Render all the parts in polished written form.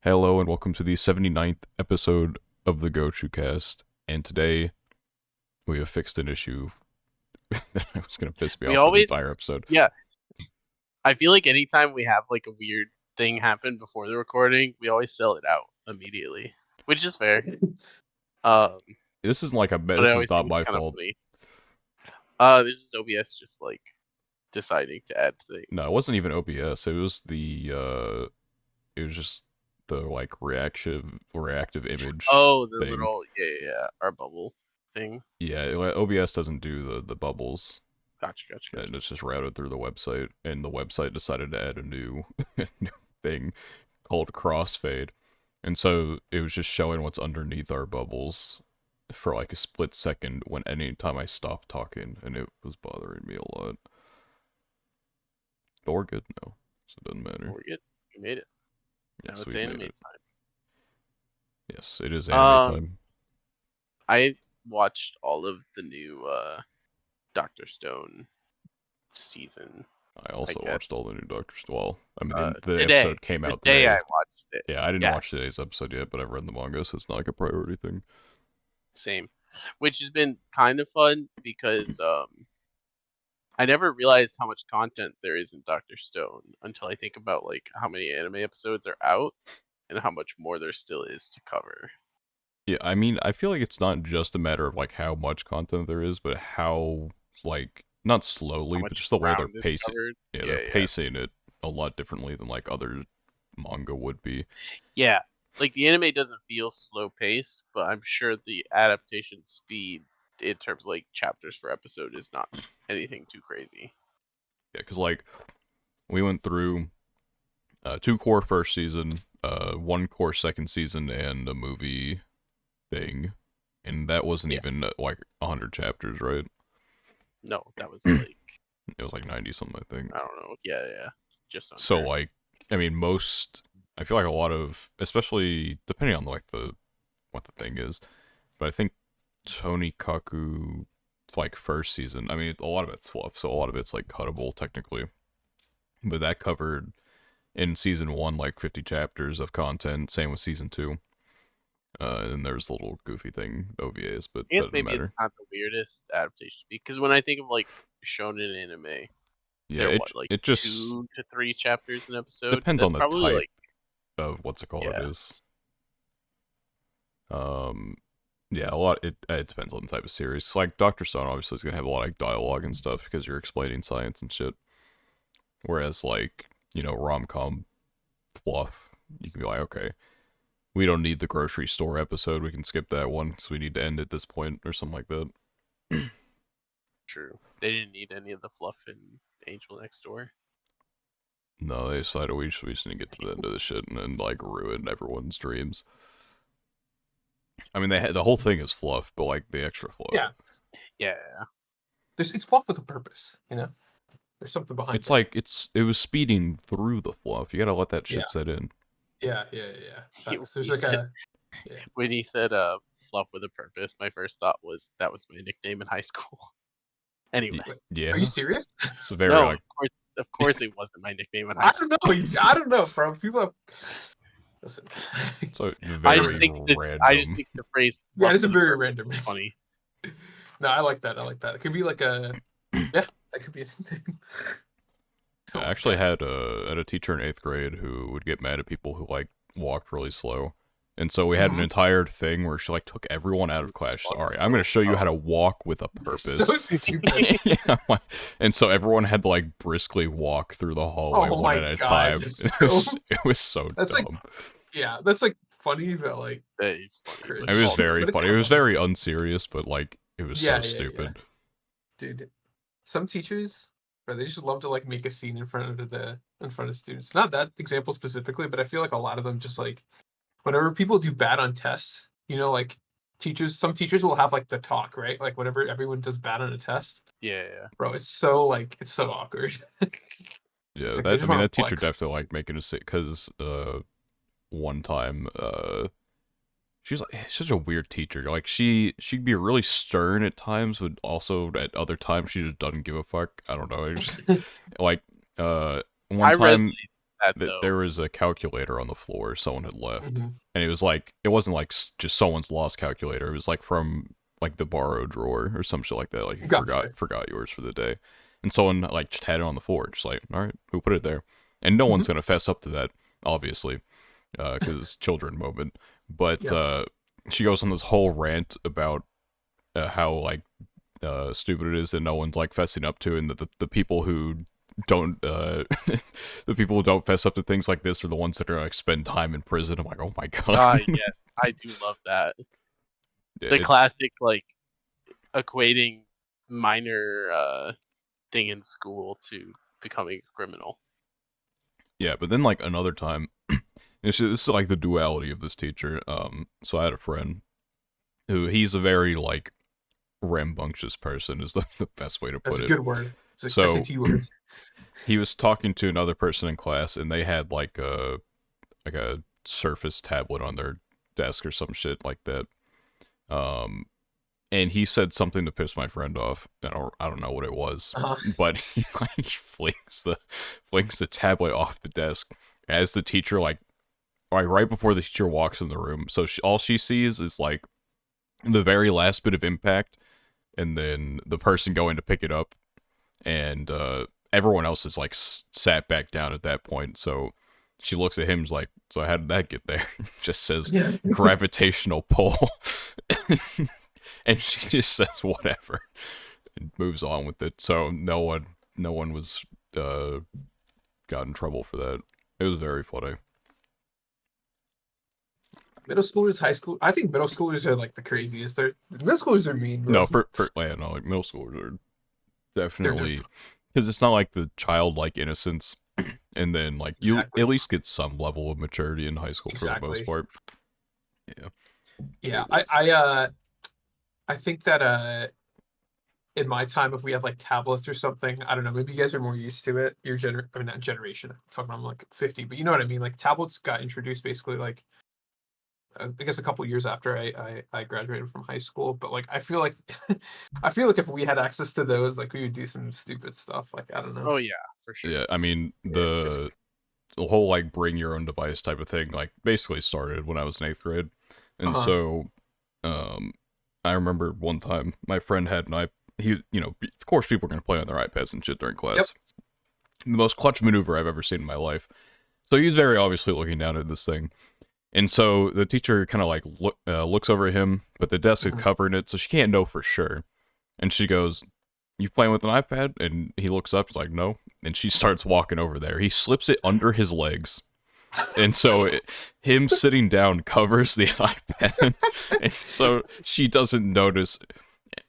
Hello and welcome to the 79th episode of the Gochuucast. And today we have fixed an issue that was going to piss me We off for the always, entire episode. yeah. I feel like anytime we have like a weird thing happen before the recording, we always sell it out immediately, which is fair. Um, This isn't like but I this is always think not it's my kind of fault. funny. This is OBS just like deciding to add things. No, it wasn't even OBS. It was it was just the like reactive image Oh, the thing. little our bubble thing. Yeah, OBS doesn't do the bubbles. Gotcha. And it's just routed through the website, and the website decided to add a new new thing called crossfade. And so it was just showing what's underneath our bubbles for like a split second when anytime I stopped talking, and it was bothering me a lot. But we're good now, so it doesn't matter. We're good. We made it. Yes, Now it's we anime made it. time. Yes, it is anime time. I watched all of the new Doctor Stone season. I also watched all the new Doctor Stone. Well, I mean, the today. episode came out Today today. I watched it. Yeah, I didn't watch today's episode yet, but I've read the manga, so it's not like a priority thing. Same. Which has been kind of fun because I never realized how much content there is in Doctor Stone until I think about like how many anime episodes are out and how much more there still is to cover. Yeah, I mean, I feel like it's not just a matter of like how much content there is, but how like not slowly, but just the way they're pacing. Yeah, they're pacing it a lot differently than like other manga would be. Yeah, like the anime doesn't feel slow paced, but I'm sure the adaptation speed in terms of like chapters per episode is not anything too crazy. Yeah, because like we went through 2 core first season, 1 core second season, and a movie thing, and that wasn't even like 100 chapters, right? No, that was like it was like 90 something, I think. I don't know. Yeah, just under. So like, I mean, I feel like a lot of, especially depending on like what the thing is, but I think Tony Kaku like first season, I mean, a lot of it's fluff, so a lot of it's like cuttable technically, but that covered in season 1 like 50 chapters of content. Same with season 2. And there's a little goofy thing OVAs, but I guess doesn't maybe matter. it's not the weirdest adaptation because when I think of like shonen anime, Yeah, they're what, like it just 2 to 3 chapters an episode. depends That's on the probably type like of what's it called. It is. Yeah, a lot. It depends on the type of series. Like Doctor Stone, obviously, is gonna have a lot of like, dialogue and stuff because you're explaining science and shit. Whereas, like, rom-com fluff, you can be like, okay, we don't need the grocery store episode. We can skip that one because we need to end at this point or something like that. True. They didn't need any of the fluff in Angel Next Door. No, they decided we just need to get to the end of this shit and then like ruin everyone's dreams. I mean, the whole thing is fluff, but like the extra fluff. Yeah. It's fluff with a purpose, There's something behind it. It's like it was speeding through the fluff. You gotta let that shit set in. Yeah. There's like When he said fluff with a purpose, my first thought was that was my nickname in high school. Anyway. Yeah. Are you serious? It's very no, like of course it wasn't my nickname in high school. I don't know, bro. People have... Listen. So very random. I just think the phrase it's a very random. Funny. No, I like that. It could be like a that could be a thing. I actually had a teacher in 8th grade who would get mad at people who like walked really slow. And so we had an entire thing where she like took everyone out of class. All right, I'm going to show you how to walk with a purpose. So stupid. And so everyone had to like briskly walk through the hallway one at a time. It was so that's dumb. Like, that's like funny, but like it's funny. It was very funny. It was very unserious, but like it was so stupid. Yeah. Dude, some teachers, bro, they just love to like make a scene in front of students. Not that example specifically, but I feel like a lot of them just like whenever people do bad on tests, like some teachers will have like the talk, right? Like whenever everyone does bad on a test. Yeah. Bro, it's so awkward. Yeah, that teacher definitely like making a sick because one time she's like such a weird teacher. Like she'd be really stern at times, but also at other times she just doesn't give a fuck. I don't know. Just like one time that that though. there was a calculator on the floor someone had left, Mhm. and it was like it wasn't like just someone's lost calculator. It was like from like the borrowed drawer or some shit like that. Like you Gotcha. forgot yours for the day, and someone like just had it on the floor. Just like, all right, who put it there? And no one's Mhm. gonna fess up to that, obviously, because it's children moment. But Yep. she goes on this whole rant about how like stupid it is that no one's like fessing up to, and that the people who don't the people who don't fess up to things like this are the ones that are like spend time in prison. I'm like, oh my god. Yes, I do love that. Yeah, The it's classic like equating minor thing in school to becoming a criminal. yeah, but then like another time, this is like the duality of this teacher. So I had a friend who he's a very like rambunctious person is the best way to That's put a it. good word. It's a So SAT word. he was talking to another person in class, and they had like a Surface tablet on their desk or some shit like that. Um, and he said something to piss my friend off. I don't know what it was, Uh-huh. but he like flings the tablet off the desk as the teacher like right before the teacher walks in the room. So all she sees is like the very last bit of impact, and then the person going to pick it up, and everyone else is like sat back down at that point. So she looks at him like, so how did that get there? Just says Yeah. gravitational pull. And she just says whatever and moves on with it. So no one was got in trouble for that. It was very funny. Middle schoolers, high school. I think middle schoolers are like the craziest. Middle schoolers are mean, bro. No, yeah, no, like middle schoolers are They're definitely, different. because it's not like the childlike innocence, and then like you Exactly. at least get some level of maturity in high school for the most Exactly. part. Yeah. Yeah. It was. I think that in my time, if we had like tablets or something, I don't know, maybe you guys are more used to it. I mean, not generation. I'm talking about I'm like 50, but you know what I mean. Like tablets got introduced basically like I guess a couple years after I graduated from high school. But like I feel like I feel like if we had access to those, like we would do some stupid stuff. Like I don't know. Oh yeah, for sure. Yeah, I mean Yeah, just the whole like bring your own device type of thing like basically started when I was in 8th grade, and uh-huh. so um, I remember one time my friend had an iPad. Of course, people are gonna play on their iPads and shit during Yep. class. The most clutch maneuver I've ever seen in my life. So he's very obviously looking down at this thing, and so the teacher kind of like looks over at him, but the desk is Mhm. covering it, so she can't know for sure. And she goes, "You playing with an iPad?" And he looks up, he's like, "No." And she starts walking over there. He slips it under his legs. And so him sitting down covers the iPad. And so she doesn't notice.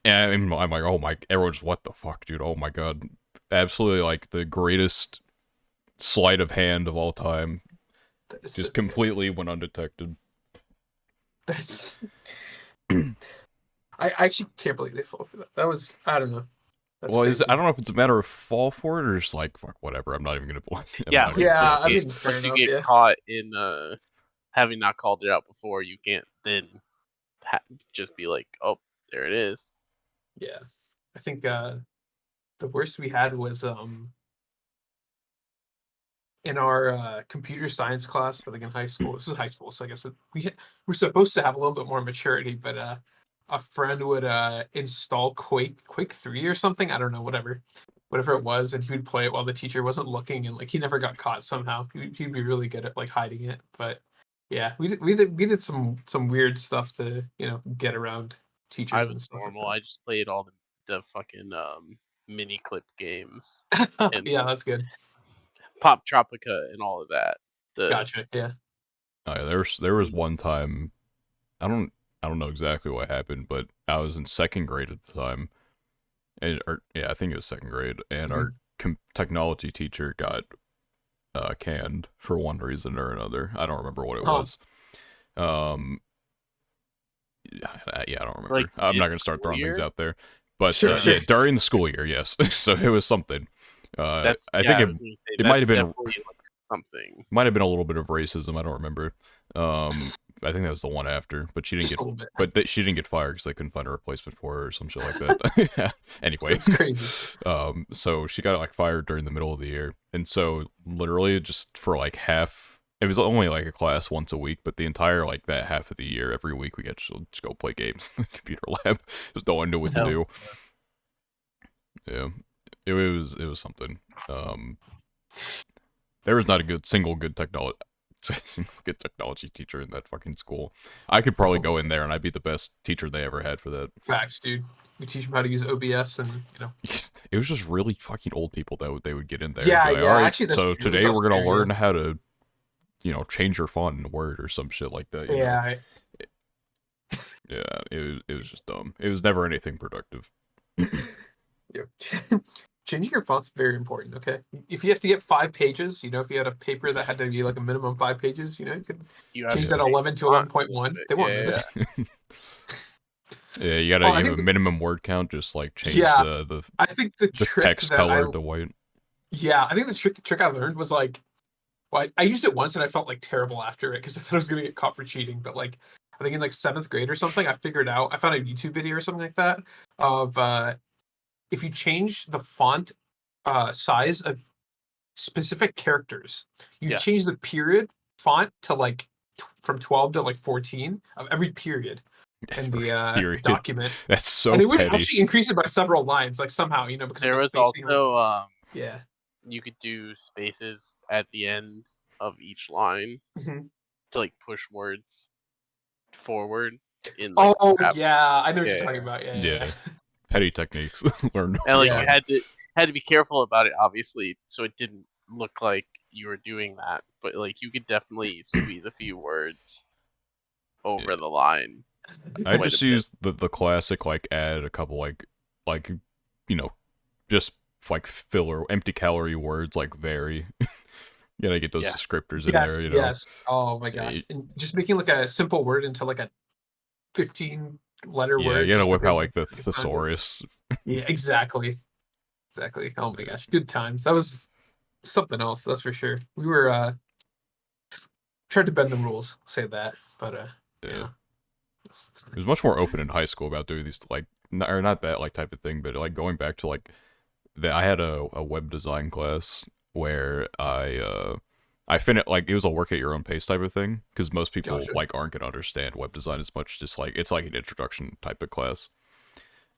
And I'm like, oh my, everyone's, what the fuck, dude? Oh my god. Absolutely like the greatest sleight of hand of all time. That is so Just good. completely went undetected. That's I actually can't believe they fall for that. That was I don't know. That's Well, I crazy. don't know if it's a matter of fall for it or just like, fuck, whatever. I'm not even gonna blame. I'm Yeah, not even Yeah, gonna I blame mean, fair once you enough. get Yeah. caught in having not called it out before, you can't then just be like, oh, there it is. Yeah. I think the worst we had was in our computer science class, like in high school. This is high school, so I guess we're supposed to have a little bit more maturity. But a friend would install Quake 3 or something. I don't know, whatever it was, and he would play it while the teacher wasn't looking, and like he never got caught somehow. He'd be really good at like hiding it. But yeah, we did some weird stuff to get around I teachers and was stuff like normal. I just played all the fucking mini clip games that. and Yeah, that's good. Pop Tropica and all of that. The Gotcha. Yeah. Oh, yeah, there was one time I don't I don't know exactly what happened, but I was in 2nd grade at the time, or yeah, I think it was 2nd grade, and Mhm. our technology teacher got canned for one reason or another. I don't remember what it Huh. was. Um, yeah, I don't like remember. I'm not mid gonna start school throwing things year. out there, but Sure. Sure. yeah, during the school year, yes. So it was something. I think I was gonna say it that's definitely like something. might have been a little bit of racism. I don't remember. I think that was the one after, but she didn't Just get a little bit. she didn't get fired because they couldn't find a replacement for her or some shit like that. Anyway, That's crazy. so she got like fired during the middle of the year, and so literally just for like half. It was only like a class once a week, but the entire like that half of the year, every week we got to just go play games in the computer lab. Just no one knew what to do. Yeah, it was something. There was not a single good technology teacher in that fucking school. I could probably Oh go my in there and I'd be the best teacher they ever had for that. Facts, dude. We teach them how to use OBS and It was just really fucking old people that they would get in there and Yeah, be like, yeah. all right, Actually, that's so true. today That's we're gonna scary, yeah. learn how to, change your font in Word or some shit like that. Yeah. Yeah, it was just dumb. It was never anything productive. Yep. Changing your font's very important, okay? If you have to get 5 pages, if you had a paper that had to be like a minimum 5 pages, you could change that 11 to 11.1. They won't notice. Yeah, you gotta I have think a minimum word count. Just like change yeah, the I think the trick text that color to white. I think the trick I learned was like, well, I used it once and I felt like terrible after it because I thought I was gonna get caught for cheating. But like, I think in like 7th grade or something, I figured out. I found a YouTube video or something like that of if you change the font size of specific characters, you change the period font to like from 12 to like 14 of every period in the Period. document. That's so And it would petty. actually increase it by several lines, like somehow, because there of the was spacing. also Yeah. you could do spaces at the end of each line Mhm. to like push words forward in like Oh tab. yeah, I know what you're Yeah. talking about. Yeah. Yeah. Petty techniques. Learn. And like Yeah. you had to be careful about it, obviously, so it didn't look like you were doing that. But like you could definitely squeeze a few words over the line. I quite a just bit. used the classic like add a couple like just like filler empty calorie words like very. You gotta get those Yeah. descriptors in Yes, there. yes. Oh my gosh. And just making like a simple word into like a 15 letter Yeah, word you gotta just whip out because like the it's not good. thesaurus. Yeah, exactly. Exactly. Oh my gosh. Good times. That was something else, that's for sure. We were tried to bend the rules, say that. But Yeah. It was much more open in high school about doing these like not that like type of thing, but like going back to like I had a web design class where I finished like it was a work at your own pace type of thing because most people Gotcha. like aren't gonna understand web design as much. Just like it's like an introduction type of class.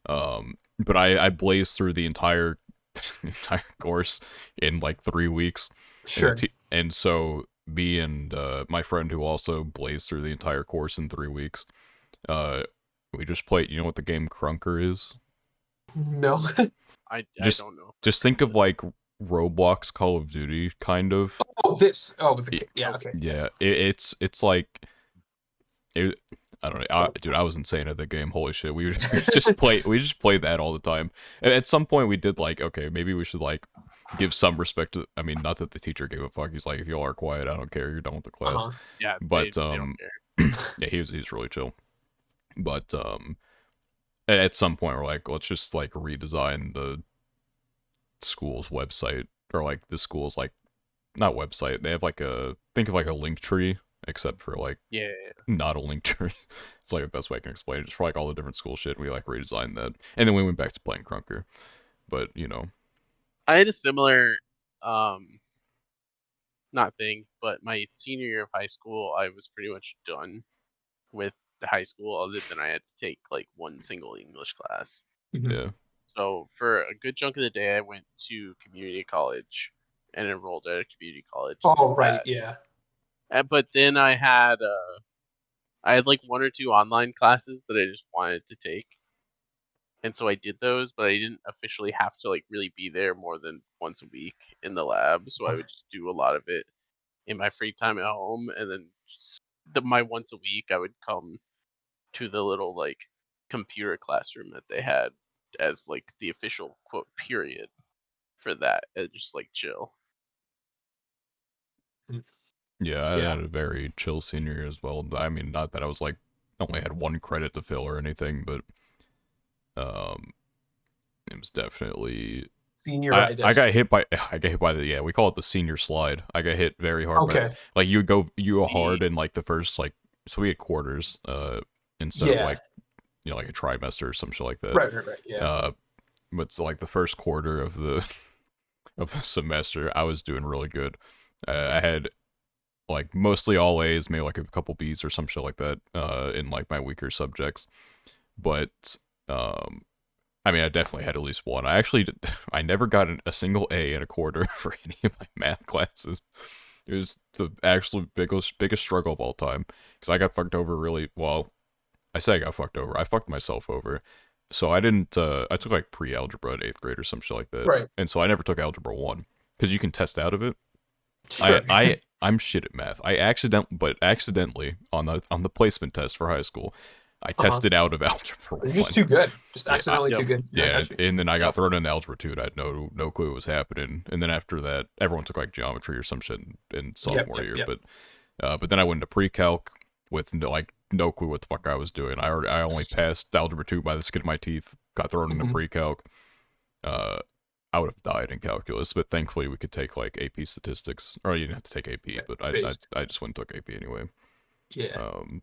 But I blazed through the entire entire course in like 3 weeks. Sure. And so me and my friend who also blazed through the entire course in 3 weeks. We just played. You know what the game Crunker is? No. I Just don't know. just think of like Roblox Call of Duty kind of. With the yeah, okay. Yeah, it's like it. I don't know, dude. I was insane at the game. Holy shit, we just play that all the time. And at some point, we did like, okay, maybe we should like give some respect to. I mean, not that the teacher gave a fuck. He's like, if y'all are quiet, I don't care. You're done with the class. Yeah, But they don't care. yeah, he was really chill. But at some point, we're like, let's just like redesign the school's website or like the school's like not website. They have like think of like a link tree except for like Yeah. not a link tree. It's like the best way I can explain it. Just for like all the different school shit, we like redesigned that, and then we went back to playing Crunker. But I had a similar not thing, but my senior year of high school, I was pretty much done with the high school, other than I had to take like one single English class. yeah, So for a good chunk of the day, I went to community college and enrolled at a community college. Oh right, yeah. But then I had like one or two online classes that I just wanted to take, and so I did those, but I didn't officially have to like really be there more than once a week in the lab. So I would just do a lot of it in my free time at home, and then my once a week I would come to the little like computer classroom that they had as like the official quote period for that, and just like chill. yeah. I Yeah. had a very chill senior year as well. I mean, not that I was like only had one credit to fill or anything, but um, it was definitely I got hit by the we call it the senior slide. I got hit very hard by Okay. like you go The hard in like the first like so we had quarters instead of Yeah. like like a trimester or some shit like that. Right. Yeah. But so like the first quarter of the of the semester, I was doing really good. I had like mostly all A's, maybe like a couple B's or some shit like that in like my weaker subjects. But I mean, I definitely had at least one. I never got a single A in a quarter for any of my math classes. It was the absolute biggest struggle of all time because I got fucked over really well. I say I got fucked over. I fucked myself over. So I didn't. I took like pre-algebra in 8th grade or some shit like that, Right. and so I never took algebra 1 because you can test out of it. Sure. I'm shit at math. Accidentally on the placement test for high school, I Uh-huh. tested out of algebra You're 1. just too good. Just Yeah, accidentally too good. Yeah, I yeah, got you. and then I got thrown into algebra 2 and I had no clue what was happening. And then after that, everyone took like geometry or some shit in sophomore year. Yep. But then I went into pre-calc with no clue what the fuck I was doing. I only passed algebra 2 by the skin of my teeth. Got thrown into Mhm. pre-calc. Uh, I would have died in calculus, but thankfully we could take like AP statistics, or you didn't have to take AP, Yeah, but based. I just went and took AP anyway. Yeah. Um,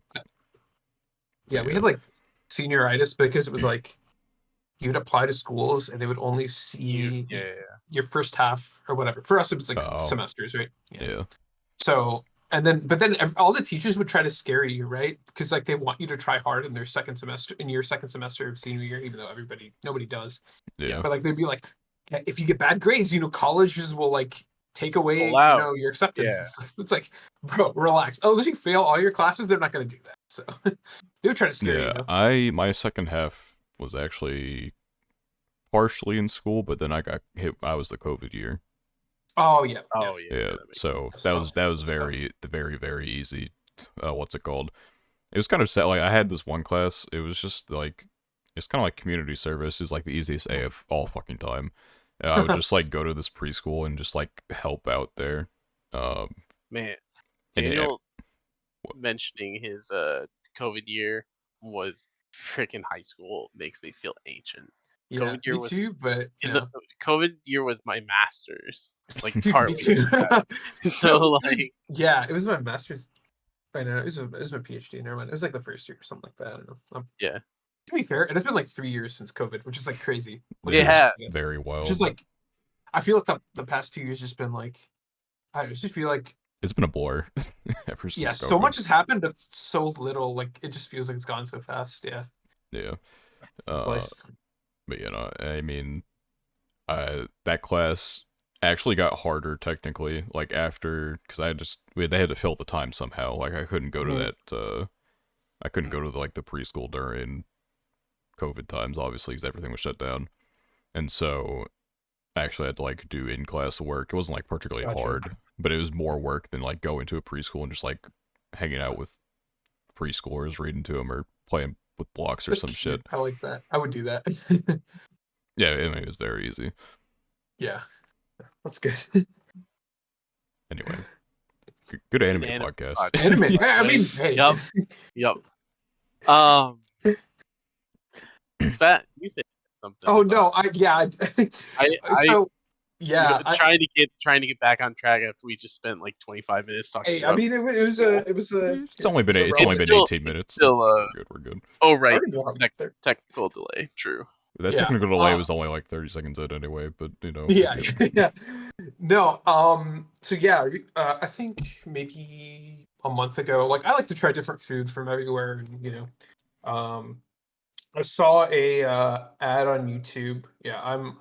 Yeah, but we yeah, had like senioritis because it was like you'd apply to schools and they would only see Yeah. your first half or whatever. For us, it was like oh semesters, right? Yeah. yeah, So, but then all the teachers would try to scare you, right? Because like they want you to try hard in your second semester of senior year, even though nobody does. yeah, But like they'd be like, "Yeah, if you get bad grades, colleges will like take away, Pull out. your acceptance and Yeah. stuff." It's like, bro, relax. Unless you fail all your classes, they're not going to do that. So they would try to scare you yeah. though. My second half was actually partially in school, but then I got hit. I was the COVID year. Oh yeah, yeah. Oh yeah. Yeah, That makes so That's that was tough. that was That's tough. very easy. What's it called? It was kind of sad. Like I had this one class. It was just like it's kind of like community service. Is like the easiest A of all fucking time. I would just like go to this preschool and just like help out there. Um, man. and it, Daniel mentioning his COVID year was freaking high school makes me feel ancient. Yeah, COVID me year was too. But in the COVID year was my master's, like dude, me partway too. through that. No, So like, yeah, it was my master's. I know it was my PhD. Never mind. It was like the first year or something like that. I don't know. yeah, To be fair, it has been like 3 years since COVID, which is like crazy. Like it yeah, sometimes had. I guess. very Which is wild. like I feel like the past 2 years just been like I just feel like It's been a blur ever yeah, since so COVID. much has happened, but so little. Like it just feels like it's gone so fast. Yeah, Yeah. it's Uh, life. but I mean, that class actually got harder technically. Like after, because they had to fill the time somehow. Like I couldn't go to Mhm. that. I couldn't go to like the preschool during COVID times, obviously, because everything was shut down. And so I actually had to like do in class work. It wasn't like particularly Gotcha. hard, but it was more work than like going to a preschool and just like hanging out with preschoolers, reading to them or playing with blocks or That's some shit. cute. I like that. I would do that. Yeah, I mean, it was very easy. Yeah, that's good. Anyway, good It's an anime anime podcast. podcast. Anime. I Like, mean, hey. yup, yup. Um, Fat, you said something. Oh I thought no, I so yeah, trying to get back on track after we just spent like 25 minutes talking I about mean, school. It's only been it's a it's only relevant. been 18 It's minutes. still We're good. We're good. oh I right, don't know how we get there. technical delay. True. That Yeah. technical delay was only like 30 seconds in anyway, but we're Yeah, good. yeah. No, so yeah, I think maybe a month ago, like I like to try different foods from everywhere, and I saw a ad on YouTube. Yeah, I'm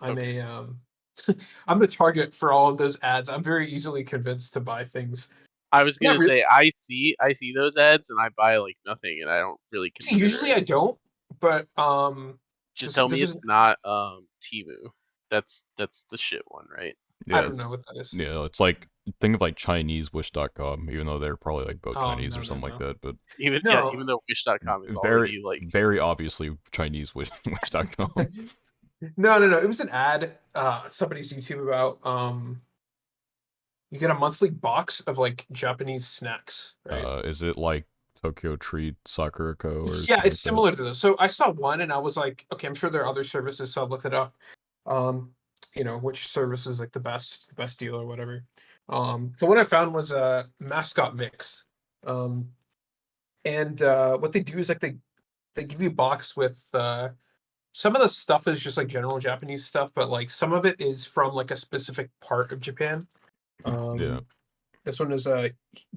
Okay. a I'm the target for all of those ads. I'm very easily convinced to buy things. I was Not gonna really. say I see those ads and I buy like nothing and I don't really See, consider usually it. I don't, but Just tell this me is it's not Temu. That's the shit one, right? I Yeah, don't know what that is. yeah. It's like think of like Chinese Wish.com, even though they're probably like both Oh Chinese no or no something like no that. But no. Even though Wish.com is very already like very obviously Chinese Wish.com. No. It was an ad. Somebody's YouTube about you get a monthly box of like Japanese snacks, right? Is it like Tokyo Treat Sakurako or Yeah, something it's like that? similar to this. So I saw one and I was like, okay, I'm sure there are other services, so I looked it up. Um, which service is like the best deal or whatever. The one I found was a mascot mix. Um, And what they do is like they give you a box with some of the stuff is just like general Japanese stuff, but like some of it is from like a specific part of Japan. Yeah. This one is the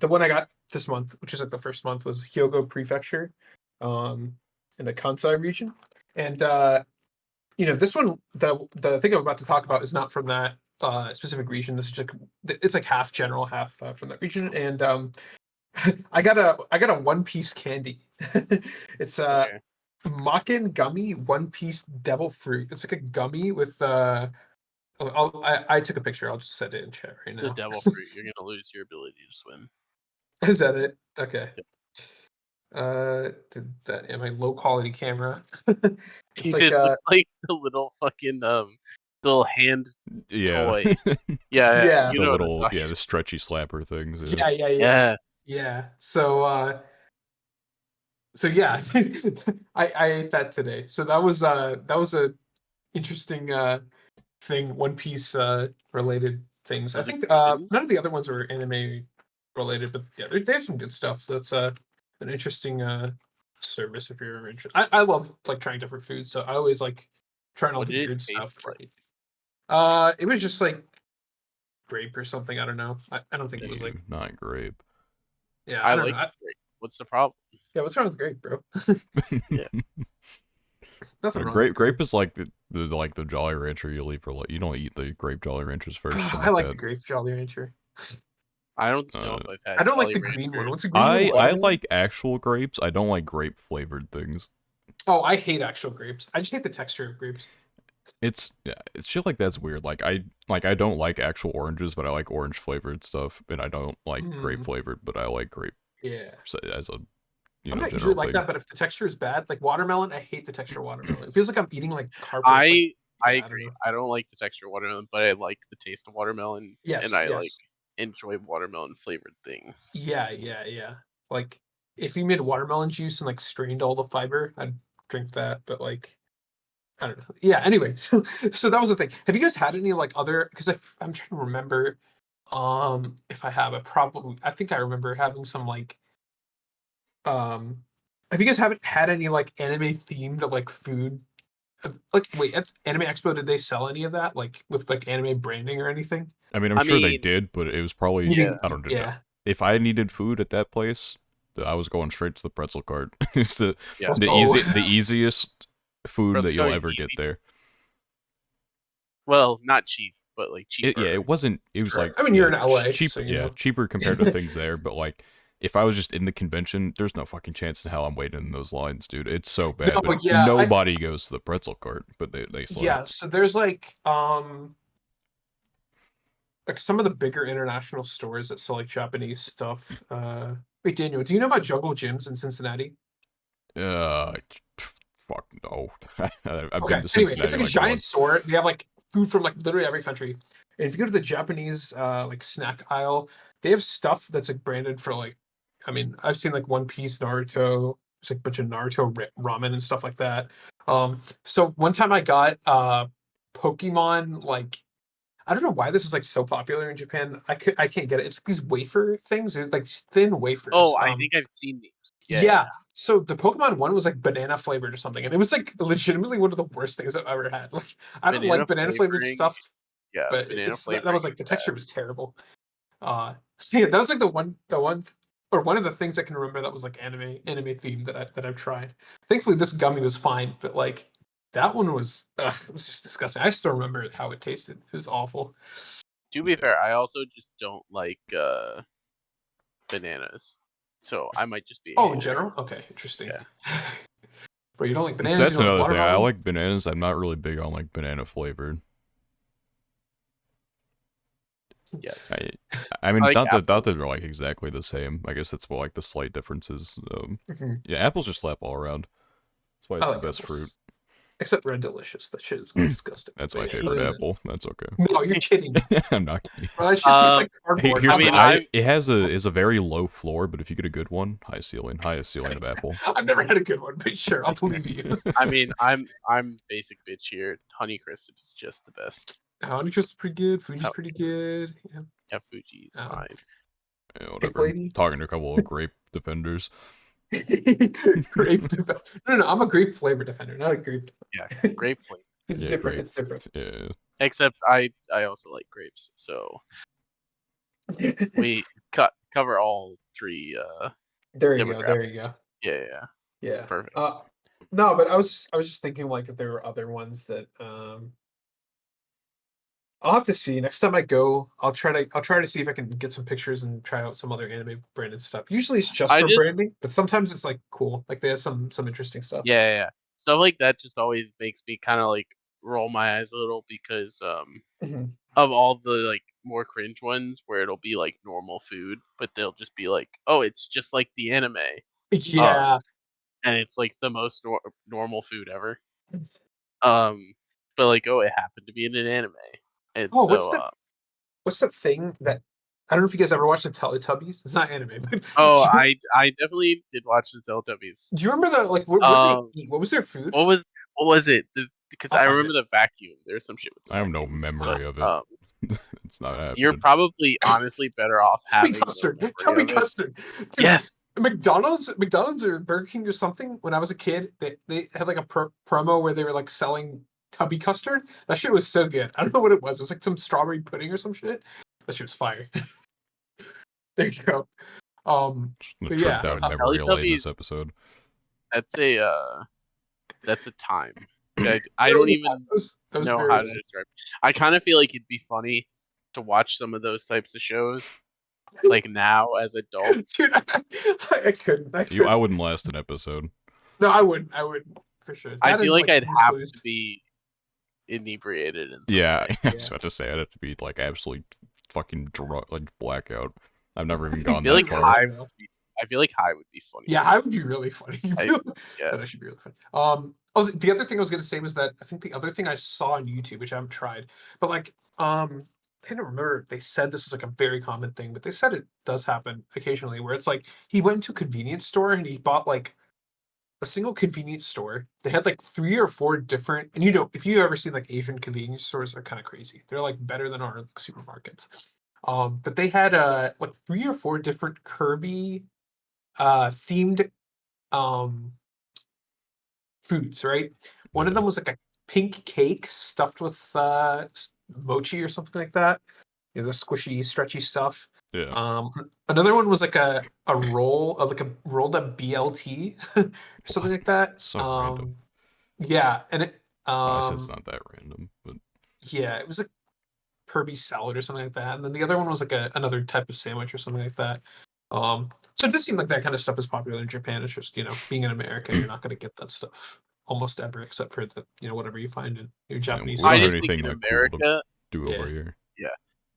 one I got this month, which is like the first month, was Hyogo Prefecture, in the Kansai region. And this one, the thing I'm about to talk about is not from that specific region. This is just it's like half general, half from that region. And I got a One Piece candy. It's Okay. Makin Gummy One Piece Devil Fruit. It's like a gummy with I took a picture. I'll just set it in chat right The now. devil fruit, you're gonna lose your ability to swim. Is that it? Okay. Yep. Did that in my low quality camera. It's You like just look like the little fucking little hand Yeah. toy. Yeah, yeah, you The know what I'm little, talking. the stretchy slapper things. yeah, yeah, yeah, Yeah, yeah. So yeah, I ate that today. So that was a interesting thing. One Piece related things. I was it think good? none of the other ones are anime related, but yeah, they have some good stuff. So that's an interesting service if you're interested. I love like trying different foods, so I always like trying all What the did it weird taste stuff. like? It was just like grape or something. I don't know. I don't think it was like, Ew, not grape. yeah, I I don't know. like grape. What's the problem? Yeah, what's wrong with grape, bro? Yeah. Nothing wrong with Grape grape. is like the Jolly Rancher you leave for like you don't eat the grape Jolly Ranchers first, something I like like the that. grape Jolly Rancher. I don't know Uh, if I've had I don't like Jolly the green one. Ranchers. What's the green one? I Watermelon? like actual grapes. I don't like grape flavored things. Oh, I hate actual grapes. I just hate the texture of grapes. It's shit like that's weird. I don't like actual oranges, but I like orange flavored stuff, and I don't like grape Mm, flavored, but I like grape yeah. as a I'm not usually general like thing. that, but if the texture is bad, like watermelon, I hate the texture of watermelon. It feels like I'm eating like carpet. Like, I yeah, I don't agree. know. I don't like the texture of watermelon, but I like the taste of watermelon, and Yes, I like yes. enjoy watermelon flavored things. Yeah, yeah, yeah. Like if you made watermelon juice and like strained all the fiber, I'd drink that. But like, I don't know. Yeah. Anyway, so that was the thing. Have you guys had any like other? Because I'm trying to remember. If I have, I think I remember having some like um. Have you guys haven't had any like anime themed like food? Like, wait, at Anime Expo, did they sell any of that like with like anime branding or anything? I mean, I'm I sure they mean, did, but it was probably You yeah, didn't. I don't know. Yeah. If I needed food at that place, I was going straight to the pretzel cart. It's yeah. Oh, the easiest food that Pretzel you'll cart ever get easy. there. Well, not cheap, but like Yeah, cheaper. it wasn't. It was sure. like I mean, you're in LA, cheap. so you Yeah, know. cheaper compared to things there. But like, if I was just in the convention, there's no fucking chance in hell I'm waiting in those lines, dude. It's so bad. No, But yeah, nobody goes to the pretzel cart, but they slap. yeah. So there's like some of the bigger international stores that sell like Japanese stuff. Wait, Daniel, do you know about Jungle Gyms in Cincinnati? Uh, fuck no. I've been Okay. to Anyway, it's Cincinnati like a like giant once. store. They have like food from like literally every country. And if you go to the Japanese like snack aisle, they have stuff that's like branded for like, I mean, I've seen like One Piece, Naruto. There's like a bunch of Naruto ramen and stuff like that. So one time I got Pokemon like I don't know why this is like so popular in Japan. I can't get it. It's these wafer things. It's like these thin Oh, wafers. I think I've seen these. Yeah, Yeah. So the Pokemon one was like banana flavored or something, and it was like legitimately one of the worst things I've ever had. Like I don't banana like banana flavored flavoring. stuff, Yeah, but banana that flavoring was is like the texture bad. was terrible. Yeah, that was like the one or one of the things I can remember that was like anime themed that I've tried. Thankfully, this gummy was fine, but like that one was it was just disgusting. I still remember how it tasted. It was awful. To be fair, I also just don't like bananas, so I might just be a Oh, in hater. general? Okay, interesting. Yeah, But you don't like So bananas, you that's don't like another thing. I watermelon? like bananas. I'm not really big on like banana flavored. yeah. I I I mean, like not apple. that they're like exactly the same. I guess that's what like the slight differences. Mhm. Yeah, apples just slap all around. That's why I it's the like best fruit. apples. Except Red Delicious. That shit is disgusting. That's But my yeah, favorite other than that. apple. That's okay. No, you're kidding. I'm not kidding. Bro, that shit tastes like Hey, cardboard. here's I How the mean, the I. I It has a very low floor, but if you get a good one, highest ceiling of apple. I've never had a good one, but sure, I'll believe you. I mean, I'm basic bitch here. Honeycrisp is just the best. Honey Trust is pretty good. Fuji's Oh, pretty good. Yeah. yeah, Fuji is fine. Yeah, Pink whatever. I'm Lady. talking to a couple of grape defenders. Grape defender. No, I'm a grape flavor defender, not a grape. Yeah, grape flavor. It's Yeah, different. grape. It's different. Yeah. Except I also like grapes, so we cover all three There you go. demographics. There you go. Yeah. Yeah. Perfect. No, but I was just thinking like if there were other ones that I'll have to see. Next time I go, I'll try to see if I can get some pictures and try out some other anime branded stuff. Usually it's just I for just branding, but sometimes it's like cool. Like they have some interesting stuff. yeah. Stuff like that just always makes me kind of like roll my eyes a little because Mhm. of all the like more cringe ones where it'll be like normal food, but they'll just be like, oh, it's just like the anime, um, Yeah. and it's like the most normal food ever. Um, but like, oh, it happened to be in an anime, and Oh, so what's that thing that I don't know if you guys ever watched the Teletubbies? It's not anime, but oh, do I definitely did watch the Teletubbies. you remember the like what did they Um, eat? What was their food? what was what was it? Because I'll I find remember it. the vacuum. There's some shit with the I have no vacuum. memory of it. Um, It's not you're happening. probably honestly better off Tell me having no custard. Tell memory me of it. custard. Dude, Yes. McDonald's or Burger King or something. When I was a kid, they had like a promo where they were like selling tubby custard. That shit was so good. I don't know what it was. It was like some strawberry pudding or some shit. That shit was fire. There you go. Just gonna But trip yeah, No, down memory lane Teletubbies. this episode. That's a time. I that don't was even that was know very how to bad. describe. I kind of feel like it'd be funny to watch some of those types of shows like now as adults. Dude, I couldn't. I I couldn't. wouldn't last an episode. No, I wouldn't. I wouldn't for sure. I That feel and like like I'd Blue's have Clues. to be inebriated in some Yeah, way. I was Yeah. about to say I'd have to be like absolutely fucking drunk, like blackout. I've never even I gone I feel that like far. high would be. I feel like high would be Yeah, funnier. I would be really funny. You I feel yeah. that should be really fun. Oh, the other thing I was gonna say was that I think the other thing I saw on YouTube, which I haven't tried, but like, I can't remember if they said this is like a very common thing, but they said it does happen occasionally, where it's like he went into a convenience store and he bought like a single convenience store. They had like 3 or 4 different, and you know, if you ever seen like Asian convenience stores, they're kind of crazy. They're like better than our like, supermarkets. But they had like 3 or 4 different Kirby themed um foods, right? One of Yeah, them was like a pink cake stuffed with mochi or something like that. You know, the squishy, stretchy stuff. yeah. Um, Another one was like a roll of like a rolled up BLT or something like What? that. So random. Yeah, and it I said it's not that random, but yeah, it was a Kirby salad or something like that. And then the other one was like another type of sandwich or something like that. So it does seem like that kind of stuff is popular in Japan. It's just, you know, being in America, you're not going to get that stuff almost ever, except for the, you know, whatever you find in your man, Japanese we I don't have stores. just think anything in like cool to America, do Yeah. over here. yeah,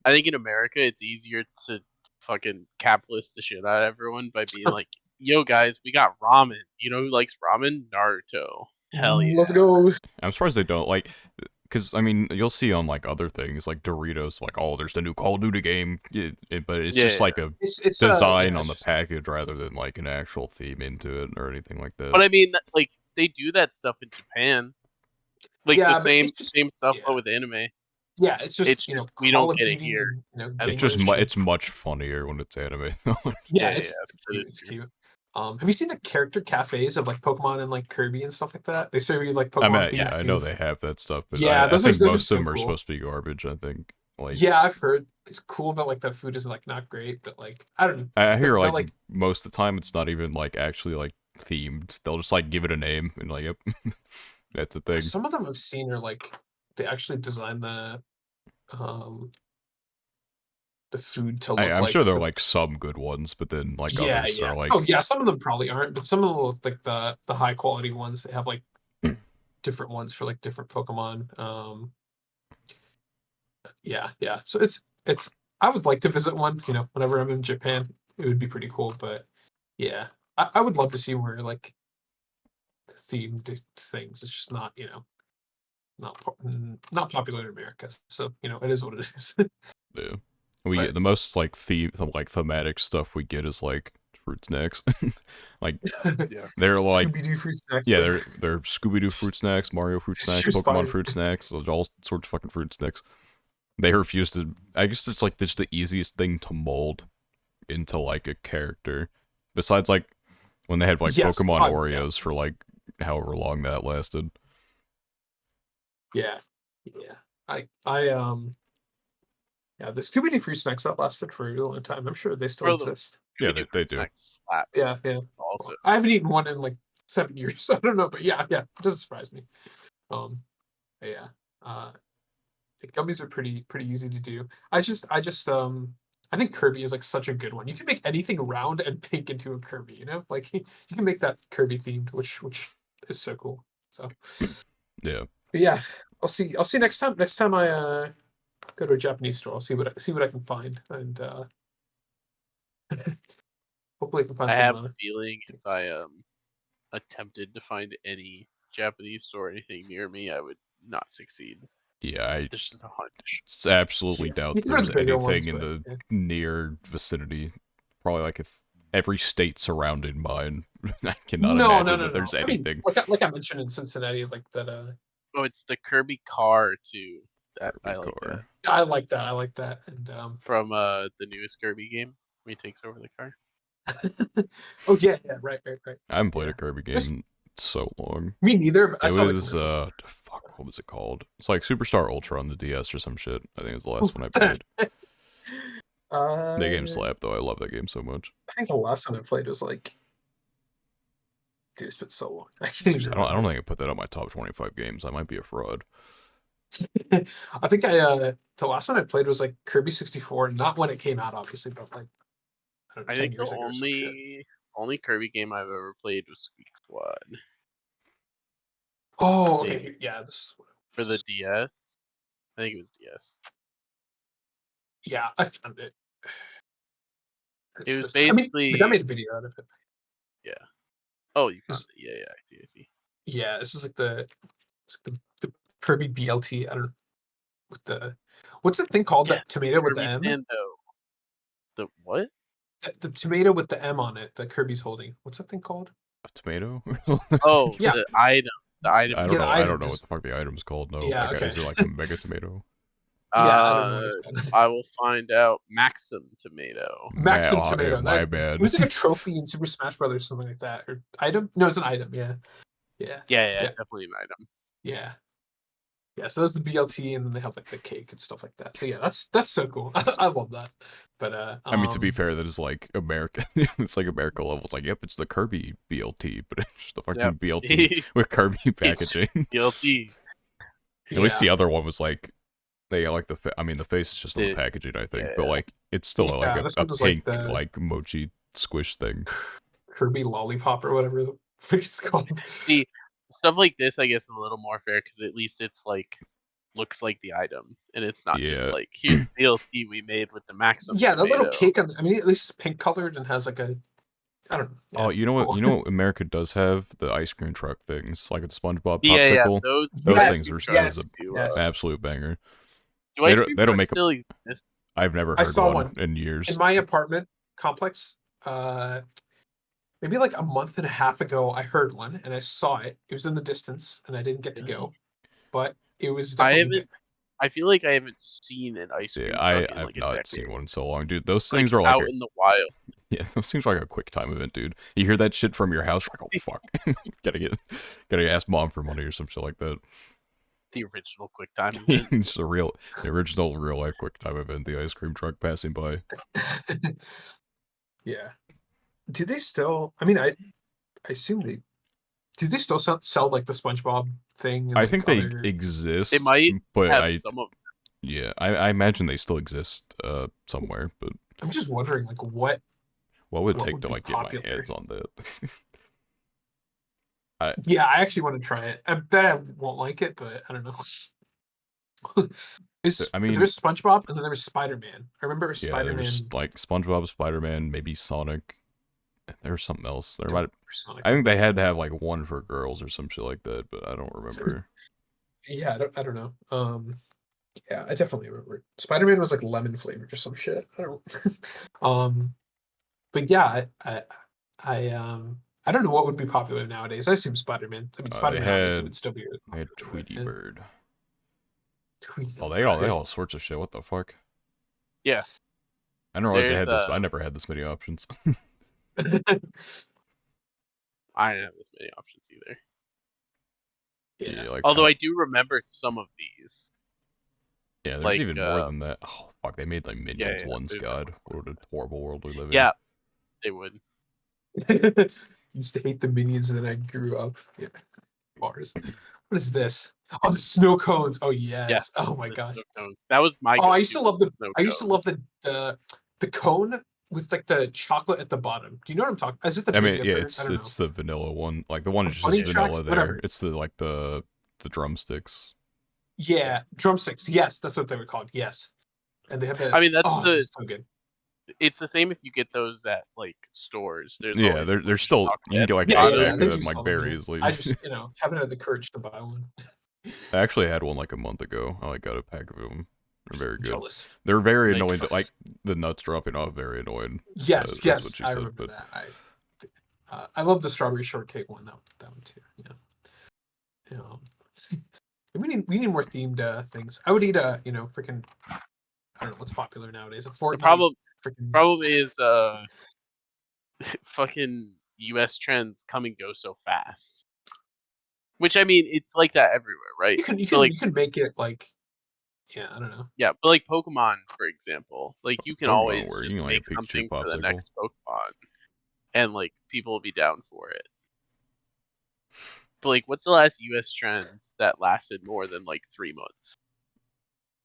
I think in America it's easier to fucking capitalist the shit out of everyone by being like, "Yo, guys, we got ramen. You know who likes ramen? Naruto. Hell yeah." Let's go. I'm surprised they don't like, because I mean you'll see on like other things like Doritos, like oh there's the new Call of Duty game, but it's just Yeah. like a It's design yeah, on it's the just, package rather than like an actual theme into it or anything like that. But I mean, like they do that stuff in Japan, like the yeah, but same it's just same stuff, but yeah. with anime. Yeah, it's just, It's you know, just we Call don't of get it Duty here and, you know, as It's much. just gamers, you know. it's much funnier when it's anime. Yeah, Yeah, it's that cute. is It's true. cute. Have you seen the character cafes of like Pokemon and like Kirby and stuff like that? They serve you like I mean, Pokemon themed yeah, I know food. they have that stuff, but Yeah, I think those are most of so them are cool. supposed to be garbage. I think like Yeah, I've heard it's cool, but like the food is like not great. But like I don't know, I hear they're like like most of the time it's not even like actually like themed. They'll just like give it a name and like yep, that's a thing. some of them I've seen are like they actually design um the food to look I'm sure like there are the like some good ones, but then like yeah others yeah are oh like yeah some of them probably aren't, but some of them look like the high quality ones. They have like different ones for like different Pokemon. Yeah. So it's I would like to visit one. You know, whenever I'm in Japan, it would be pretty cool. But yeah, I would love to see where like themed things. It's just not, you know, not popular in America. So you know, it is what it is. yeah. We But get the most like thematic stuff we get is like fruit snacks. Like Yeah. they're like Scooby Doo fruit snacks, yeah, bro. they're Scooby Doo fruit snacks, Mario fruit It's snacks, just Pokemon fire. fruit snacks, those are all sorts of fucking fruit snacks. They refuse to. I guess it's like just the easiest thing to mold into like a character. Besides like When they had like Yes. Pokemon Oh, yeah. Oreos for like however long that lasted. Yeah. Yeah. Yeah, the Scooby-Doo fruit snacks that lasted for a really long time. I'm sure they still Bro, the exist. Yeah, Scooby-Doo they fruit do. snacks slaps. Yeah, yeah. Also, Well, I haven't eaten one in like 7 years, so I don't know, but yeah, it doesn't surprise me. But yeah. Like, gummies are pretty easy to do. I think Kirby is like such a good one. You can make anything round and pink into a Kirby, you know? Like you can make that Kirby themed, which is so cool. So Yeah. but yeah, I'll see next time. Next time I go to a Japanese store, I'll see what I can find, and hopefully I can find I some have a feeling if things. I attempted to find any Japanese store or anything near me, I would not succeed. Yeah, I There's just a hunch. absolutely Yeah, doubt you can go to there's the bigger ones, anything in but the yeah. near vicinity. Probably like if every state surrounding mine. I cannot No, no, imagine no, that no. there's I mean, anything. like I mentioned in Cincinnati, like that. Oh, it's the Kirby car too. That Kirby I like that car. I like that. I like that. And from the newest Kirby game where he takes over the car. oh yeah, right. I haven't played Yeah, a Kirby there's game in so long. me neither. But I It saw the was commercial. fuck, what was it called? It's like Superstar Ultra on the DS or some shit. I think it was the last one I played. That game I slapped though. I love that game so much. think the last one I played was like, dude, it's been so long. I can't even I don't remember. think I put that on my top 25 games. I might be a fraud. I think the last one I played was like Kirby 64, not when it came out, obviously, but like I don't know, I 10 think the years ago or some shit. only Kirby game I've ever played was Squeak Squad Oh, They- okay, yeah, this is what it for the was. DS. I think it was DS. Yeah, I found it. It was I mean, the guy basically made a video out of it. yeah. Oh, you found It's, it. Yeah, I see. yeah, this is like the Kirby BLT. I don't know with the what's that thing called? That Yes, tomato with the Kirby M? Sando. The what? The tomato with the M on it that Kirby's holding. What's that thing called? A tomato? Oh, Yeah, the item. The item I is don't yeah, the know. called. I item don't know what is. the fuck the item's called. No, Yeah, like, okay. is it like a mega tomato? Yeah, I don't know what Uh, it's called. I will find out. Maxim Tomato. Maxim Oh, yeah, tomato. my It bad. was like a trophy in Super Smash Brothers, something like that, or item. No, it's an item. Yeah, Yeah, yeah, definitely an item. yeah. Yeah, so that's the BLT, and then they have like the cake and stuff like that. So yeah, that's so cool. I love that. But I mean, to be fair, that is like America. It's like America level. It's like, yep, it's the Kirby BLT, but it's just the fucking Yep. BLT with Kirby It's packaging. guilty. At least yeah, the other one was like, they like the. I mean, the face is just on the The, packaging, I think, but yeah. like, it's still like yeah, this a one was like pink the like mochi squish thing. Kirby lollipop or whatever the frick it's called. See, stuff like this, I guess, is a little more fair because at least it's like looks like the item, and it's not just Yeah. like here's the DLC we made with the Maxim Yeah, that little tomato. cake on. I mean, at least it's pink colored and has like a. I don't know. Oh, Yeah, it's cool. you know what America does have? The ice cream truck things, like a SpongeBob Yeah, popsicle. those Those ice Yes, things cream are trucks yes, do. yes. absolute banger. Do ice cream They don't trucks make a. still exist? I've never I heard saw one one in in years. my apartment complex. Maybe like a month and a half ago, I heard one and I saw it. It was in the distance, and I didn't get to Really? go, but it was I definitely there. haven't. I feel like I haven't seen an ice Yeah, cream truck in I've like a not seen decade. one in so long, dude. Those Like things are like out a in the wild. yeah, those things are like a quick time event, dude. You hear that shit from your house, you're like, oh fuck, gotta ask mom for money or some shit like that. The original QuickTime event. It's the original real life quick time event. The ice cream truck passing by. Yeah. Do they still? I mean, I assume they. Do they still sell like the SpongeBob thing and I like think they other? They exist, might but have some of. yeah, I imagine they still exist somewhere. But I'm just wondering, like, what would it what take would to be like get my popular? hands on that? I Yeah, I actually want to try it. I bet I won't like it, but I don't know. I mean, There's SpongeBob and then there was Spider-Man. I remember yeah, there's Spider-Man. like SpongeBob, Spider-Man, maybe Sonic. There's something else. There Don't might. remember Sonic. I think they had to have like one for girls or some shit like that, but I don't So, remember. yeah, I don't know. Yeah, I definitely remember. Spider-Man was like lemon flavored or some shit. I don't. But yeah, I don't know what would be popular nowadays. I assume Spider-Man. I mean, They Spider-Man obviously would still be really had popular, but Tweety Bird. Tweety Oh, they Bird. all sorts of shit. What the fuck? Yeah, I didn't realize they there's had this. I never had this many options. I didn't have as many options either. Yeah, like Although I do remember some of these. yeah, there's Like, even more than that. Oh fuck, they made like Minions yeah, once. there's God, what a horrible world we live in. yeah, they would. Used to hate the minions, and then I grew up. Yeah, bars. What is this? Oh, the snow cones. Oh Yeah, yes. Oh my the gosh. snow cones. That was my Oh, go-to. I used to love the. Snow I used to cones. love the cone with like the chocolate at the bottom. Do you know what I'm talking? Is it the I Big mean, yeah, Dipper? I don't know. it's the vanilla one. Like the one is Bunny just tracks, vanilla there. whatever. It's the like the drumsticks. Yeah, drumsticks. Yes, that's what they were called. Yes, and they had the. I mean, that's Oh, it's so good. it's the same if you get those at like stores. There's Yeah, always they're bleach still you chocolate can at get the like a Yeah, yeah, yeah. pack bottom. They of do them like sell them. very Yeah. easily. I just haven't had the courage to buy one. I actually had one like a month ago. I like got a pack of them. They're very good. Jealous. They're very Nice. annoying. Like the nuts dropping off, very annoying. Yes, That's yes, what she I said. remember But that. I love the strawberry shortcake one. That one too. Yeah. We need more themed things. I would eat a freaking I don't know what's popular nowadays. A The Fortnite problem freaking. problem is fucking US trends come and go so fast. Which I mean, it's like that everywhere, right? You can But like, you can make it like I don't know. yeah, but like Pokemon, for example, like you can Pokemon, always where you just can like make a Pikachu something for the popsicle. next Pokemon, and like people will be down for it. But like, what's the last US trend that lasted more than like 3 months?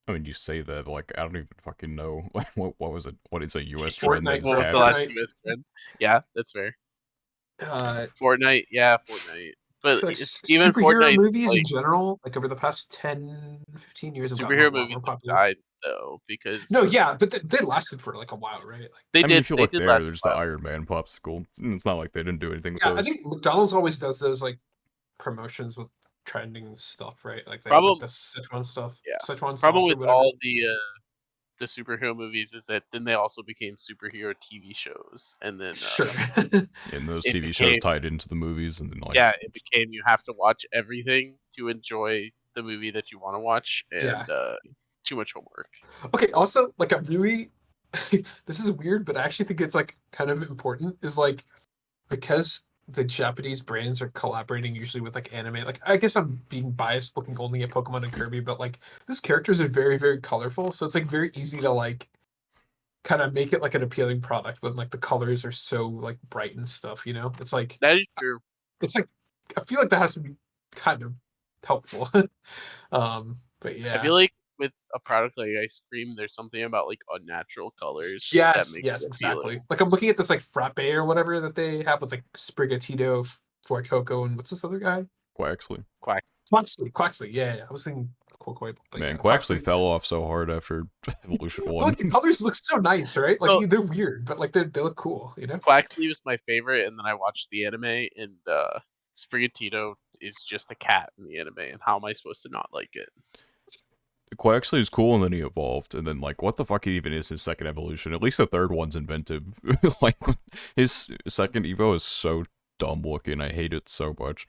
I mean, you say that, but like I don't even fucking know. Like what was it? What is a U.S. trend that Fortnite, is What bro. was the last happening? Fortnite. US trend? Yeah, that's fair. Uh, Fortnite, yeah, Fortnite. I But feel like even superhero Fortnite's movies in like general, like over the past 10, 15 years, have gotten a superhero lot movies more have popular. died though No, because yeah, but they lasted for like a while, right? Like, they I mean, did if you they look did there, last there's a the while. Iron Man popsicle. It's not like they didn't do anything with yeah, I those. think McDonald's always does those like promotions with trending stuff, right? Like they have like Problem, the Szechuan stuff, yeah. Szechuan Problem sauce or with whatever. all the superhero movies is that then they also became superhero TV shows, and then Sure. And those it TV shows became tied into the movies, and then like it became you have to watch everything to enjoy the movie that you want to watch, Yeah. and too much homework. Okay, also, like, a really, this is weird, but I actually think it's like kind of important. Is like because the Japanese brands are collaborating usually with like anime. Like, I guess I'm being biased looking only at Pokemon and Kirby, but like these characters are very, very colorful, so it's like very easy to like kind of make it like an appealing product when like the colors are so like bright and stuff. That is true. It's like I feel like that has to be kind of helpful. But I yeah. feel like with a product like ice cream, there's something about like unnatural colors that Yes, makes yes, it appealing. exactly. Like I'm looking at this like frappe or whatever that they have with like Sprigatito, Foy Coco, and what's this other guy? Quaxley. Quack. Quaxley. Yeah, yeah. I was thinking Quaxley, but Man, yeah, Quaxley Quaxley. fell off so hard after Evolution But One. like the colors look so nice, right? Like So they're weird, but like they look cool. Quaxley was my favorite, and then I watched the anime, and Sprigatito is just a cat in the anime, and how am I supposed to not like it? Quaxley was cool, and then he evolved, and then like, what the fuck even is his second evolution? At least the third one's inventive. Like his second Evo is so dumb looking. I hate it so much.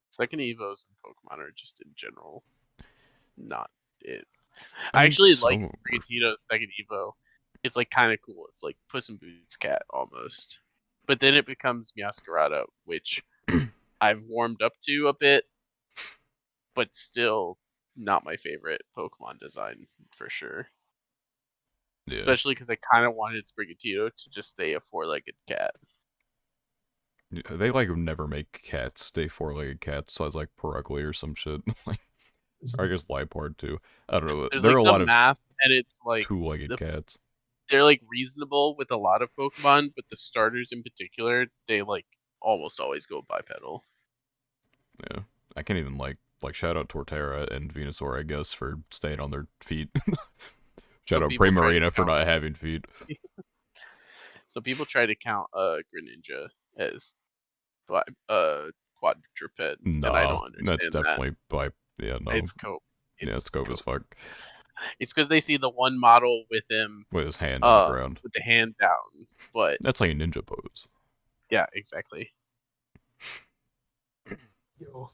Second Evos in Pokemon are just in general not it. I I mean, actually like so Sprigatito's second Evo. It's like kind of cool. It's like Puss in Boots cat almost. But then it becomes Meowscarada, which I've warmed up to a bit, but still not my favorite Pokemon design for sure. yeah. Especially because I kind of wanted Sprigatito to just stay a four-legged cat. They like never make cats stay four-legged cats, so I was like Perugly or some shit. Like, or I guess Liepard too. I don't know. There's There are like a lot some of math, and it's like two-legged cats. they're like reasonable with a lot of Pokemon, but the starters in particular, they like almost always go bipedal. Yeah, I can't even like shout out Torterra and Venusaur, I guess, for staying on their feet. So Shout out people try to Primarina for count. not having feet. So people try to count Greninja as quadruped, and I No, don't that's understand that. definitely by yeah no It's cope. yeah It's it's Cope as cope. fuck It's because they see the one model with him, with his hand on the ground. with the hand down. But That's like a ninja pose. yeah, exactly. Yo.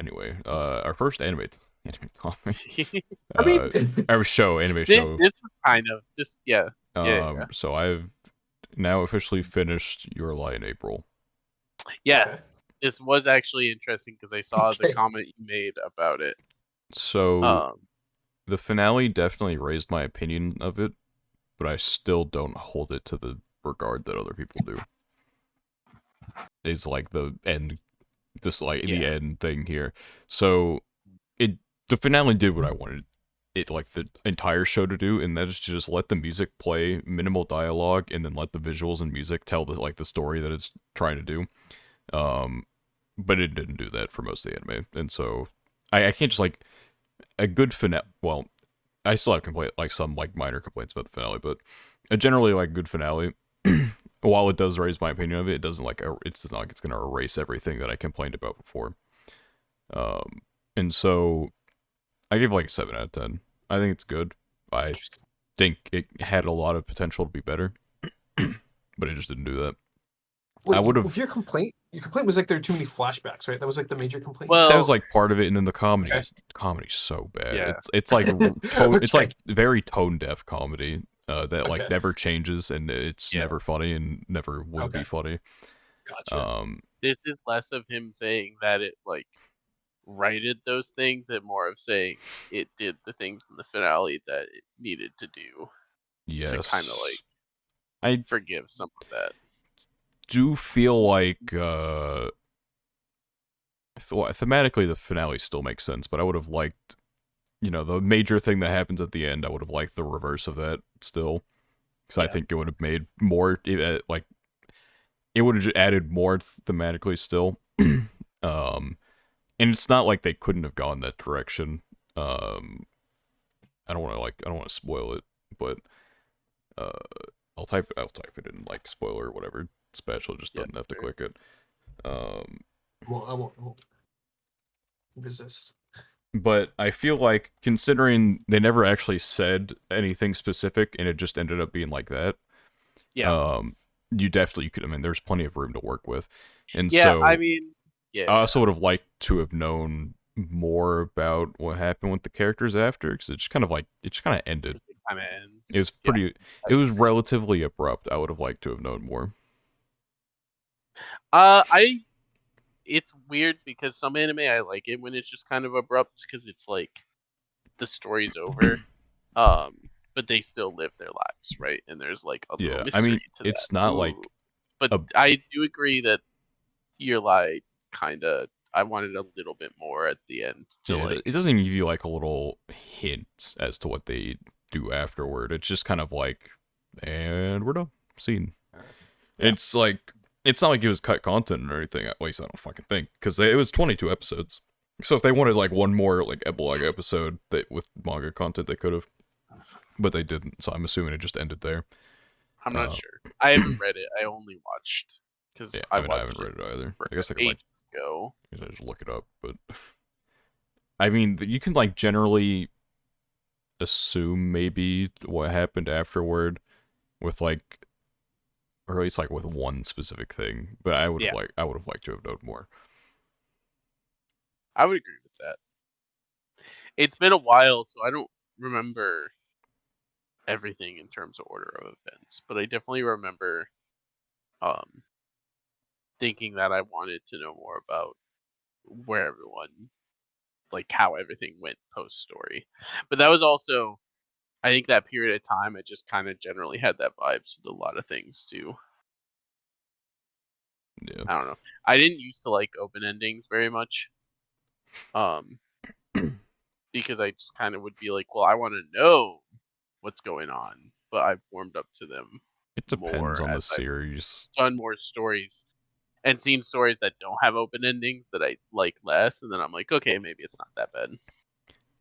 Anyway, our first anime topic. I mean, Our show, anime show. This was kind of this. Yeah, yeah. So I've now officially finished Your Lie in April. Yes, this was actually interesting because I saw the Okay. comment you made about it. So Um, the finale definitely raised my opinion of it, but I still don't hold it to the regard that other people do. It's like the end, just like the yeah, end thing here. So it the finale did what I wanted it like the entire show to do, and that is to just let the music play, minimal dialogue, and then let the visuals and music tell the story that it's trying to do. Um, but it didn't do that for most of the anime, and so I can't just like a good finale. Well, I still have some like minor complaints about the finale, but a generally like good finale. While it does raise my opinion of it, it doesn't it's not like it's gonna erase everything that I complained about before. Um, and so I give like a 7 out of 10. I think it's good. I Interesting. think it had a lot of potential to be better, but it just didn't do that. I Wait, would with have. your complaint was like there are too many flashbacks, right? That was like the major complaint. That was well, like part of it, and then the Okay. comedy's so bad. yeah, It's like tone. It's Okay. like very tone deaf comedy. That like Okay. never changes, and it's yeah. never funny, and never would be Okay. funny. Gotcha. Um, This is less of him saying that it like righted those things and more of saying it did the things in the finale that it needed to do to kind of like yes, I forgive some of that. do feel like thematically the finale still makes sense, but I would have liked, the major thing that happens at the end. I would have liked the reverse of that still, because I Yeah. think it would have made more, like it would have added more thematically still. um, and it's not like they couldn't have gone that direction. Um, I don't want to spoil it, but uh, I'll type it in like spoiler or whatever. Spatula just Yeah. doesn't have to Sure. click it. Um, I won't resist. but I feel like considering they never actually said anything specific and it just ended up being like that, Yeah. um, you could. I mean, there's plenty of room to work with, and Yeah. I so mean, yeah. I also would have liked to have known more about what happened with the characters after, because it just kind of ended. Just it kind of It ends. was Yeah. pretty. I It was agree. relatively abrupt. I would have liked to have known more. I it's weird because some anime I like it when it's just kind of abrupt because it's like the story's over. Um, but they still live their lives, right? And there's like a little Yeah, I mean, mystery to that. it's not Ooh. like But a. I do agree that you're like kind of I wanted a little bit more at the end to Yeah, like it doesn't give you like a little hint as to what they do afterward. It's just kind of like, and we're done. Scene. yeah. It's like it's not like it was cut content or anything. At least I don't fucking think, because it was 22 episodes. So if they wanted like one more like epilogue episode that with manga content, they could have, but they didn't. So I'm assuming it just ended there. I'm not Uh, sure. I haven't read it. I only watched because yeah, I I mean I haven't watched it read it either. for I guess I could like ages ago. just look it up, but I mean you can like generally assume maybe what happened afterward with like, or at least like with one specific thing. But Yeah, I would have liked to have known more. I would agree with that. It's been a while, so I don't remember everything in terms of order of events, but I definitely remember um thinking that I wanted to know more about where everyone like how everything went post story. But that was also I think that period of time I just kind of generally had that vibes with a lot of things too. Yeah. I don't know. I didn't used to like open endings very much. Um because I just kind of would be like, well, I want to know what's going on, but I've warmed up to them It depends more on the as I've series. done more stories and seen stories that don't have open endings that I like less, and then I'm like, okay, maybe it's not that bad.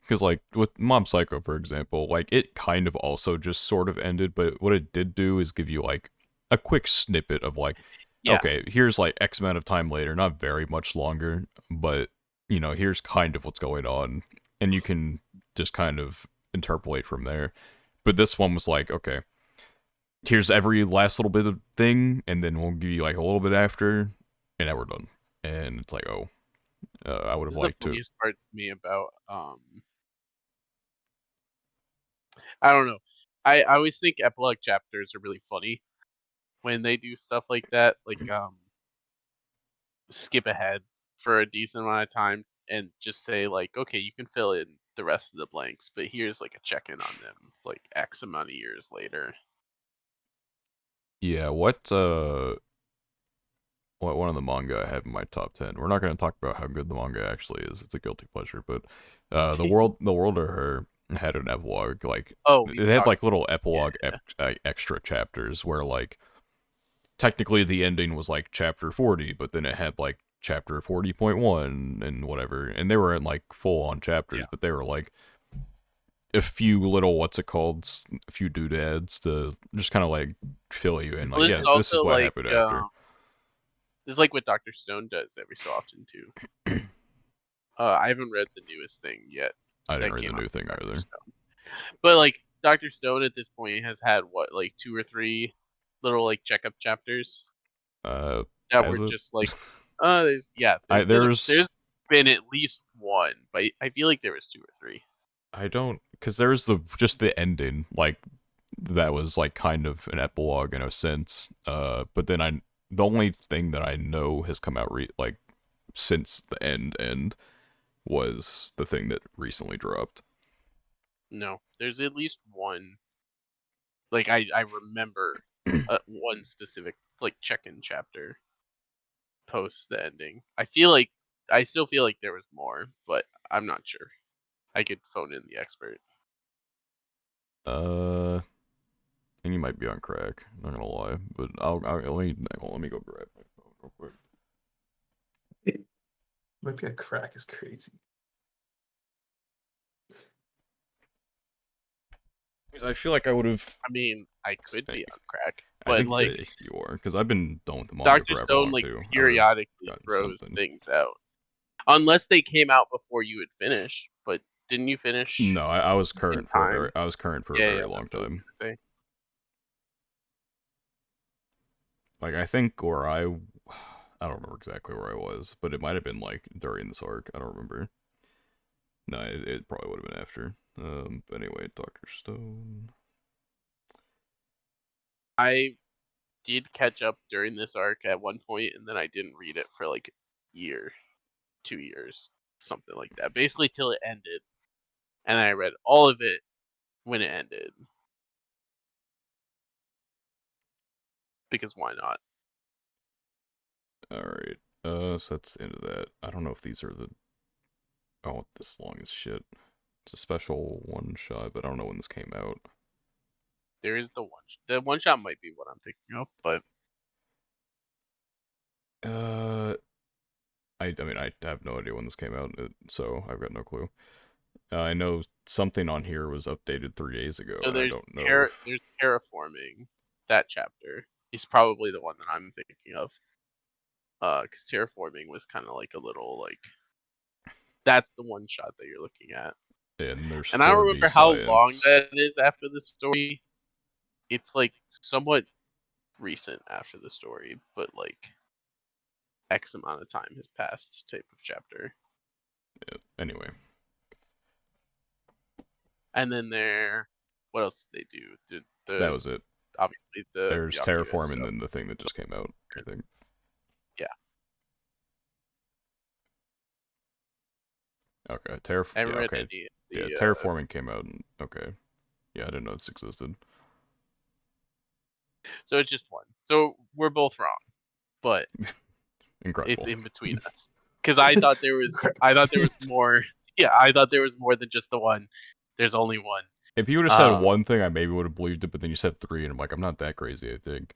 Because, like, with Mob Psycho, for example, like, it kind of also just sort of ended, but what it did do is give you, like, a quick snippet of, like, Yeah, okay, here's, like, X amount of time later, not very much longer, but, here's kind of what's going on, and you can just kind of interpolate from there. But this one was like, okay, here's every last little bit of thing, and then we'll give you, like, a little bit after, and then we're done. And it's like, oh, I would have this is the liked to. funniest part to me about I don't know. I always think epilogue chapters are really funny when they do stuff like that. Like skip ahead for a decent amount of time and just say like, okay, you can fill in the rest of the blanks, but here's like a check-in on them like X amount of years later. Yeah, what one of the manga I have in my top 10. We're not going to talk about how good the manga actually is. It's a guilty pleasure, but the world of her had an epilogue. Like Oh, it we've had talked. like little Yeah, epilogue extra chapters where like technically the ending was like chapter 40, but then it had like chapter 40.1 and whatever, and they were in like full on chapters, yeah. but they were like a few little a few doodads to just kind of like fill you in. Like, Well, this yeah, is this is also what like happened after. this is like what Dr. Stone does every so often too. I haven't read the newest thing yet I didn't that read the came out new from thing Dr. either. Stone. But like Dr. Stone at this point has had what, like 2 or 3 little like checkup chapters that were Has it? just like, there's There's been at least one, but I feel like there was 2 or 3. I don't because there's the just the ending like that was like kind of an epilogue in a sense. But then the only thing that I know has come out like since the end was the thing that recently dropped. No, there's at least one. Like I remember one specific like check-in chapter post the ending. I still feel like there was more, but I'm not sure. I could phone in the expert. Uh, and you might be on crack. Not gonna lie, but let me go grab my phone real quick. Might be a crack is crazy. 'Cause I feel like I would have. I mean, I could be on crack, I but think like you are because I've been done with the manga Dr. forever Stone long like too. I would have periodically gotten throws something. things out. Unless they came out before you had finished, but didn't you finish No, I was in current for time? a Yeah, very yeah, long that's what I was time. gonna say. Like I think where I don't remember exactly where I was, but it might have been like during this arc. I don't remember. No, it probably would have been after. But anyway, Doctor Stone. I did catch up during this arc at one point, and then I didn't read it for like a year, 2 years, something like that. Basically, till it ended, and I read all of it when it ended. Because why not? All right. So that's the end of that. I don't know if these are the. Oh, this long as shit. It's a special one shot, but I don't know when this came out. There is the one. The one shot might be what I'm thinking of, but Uh, I mean, I have no idea when this came out, so I've got no clue. I know something on here was updated 3 days ago, so and I don't know if. there's terraforming. That chapter is probably the one that I'm thinking of. Because terraforming was kind of like a little like that's the one shot that you're looking at. And there's And I don't 4D remember how long science. that is after the story. It's like somewhat recent after the story, but like X amount of time has passed type of chapter. Yeah, anyway, And then what else did they do? that was it. Obviously There's the omnibus Terraform and stuff. then the thing that just came out, I think. Yeah, Okay, I haven't yeah, read okay. any of Yeah, the. Terraforming came out, okay. Yeah, I didn't know this existed. So it's just one. So we're both wrong, but it's Incredible. in between us. Because I thought there was more. Yeah, I thought there was more than just the one. There's only one. If you would have said Um, one thing, I maybe would have believed it, but then you said three, and I'm like, I'm not that crazy, I think.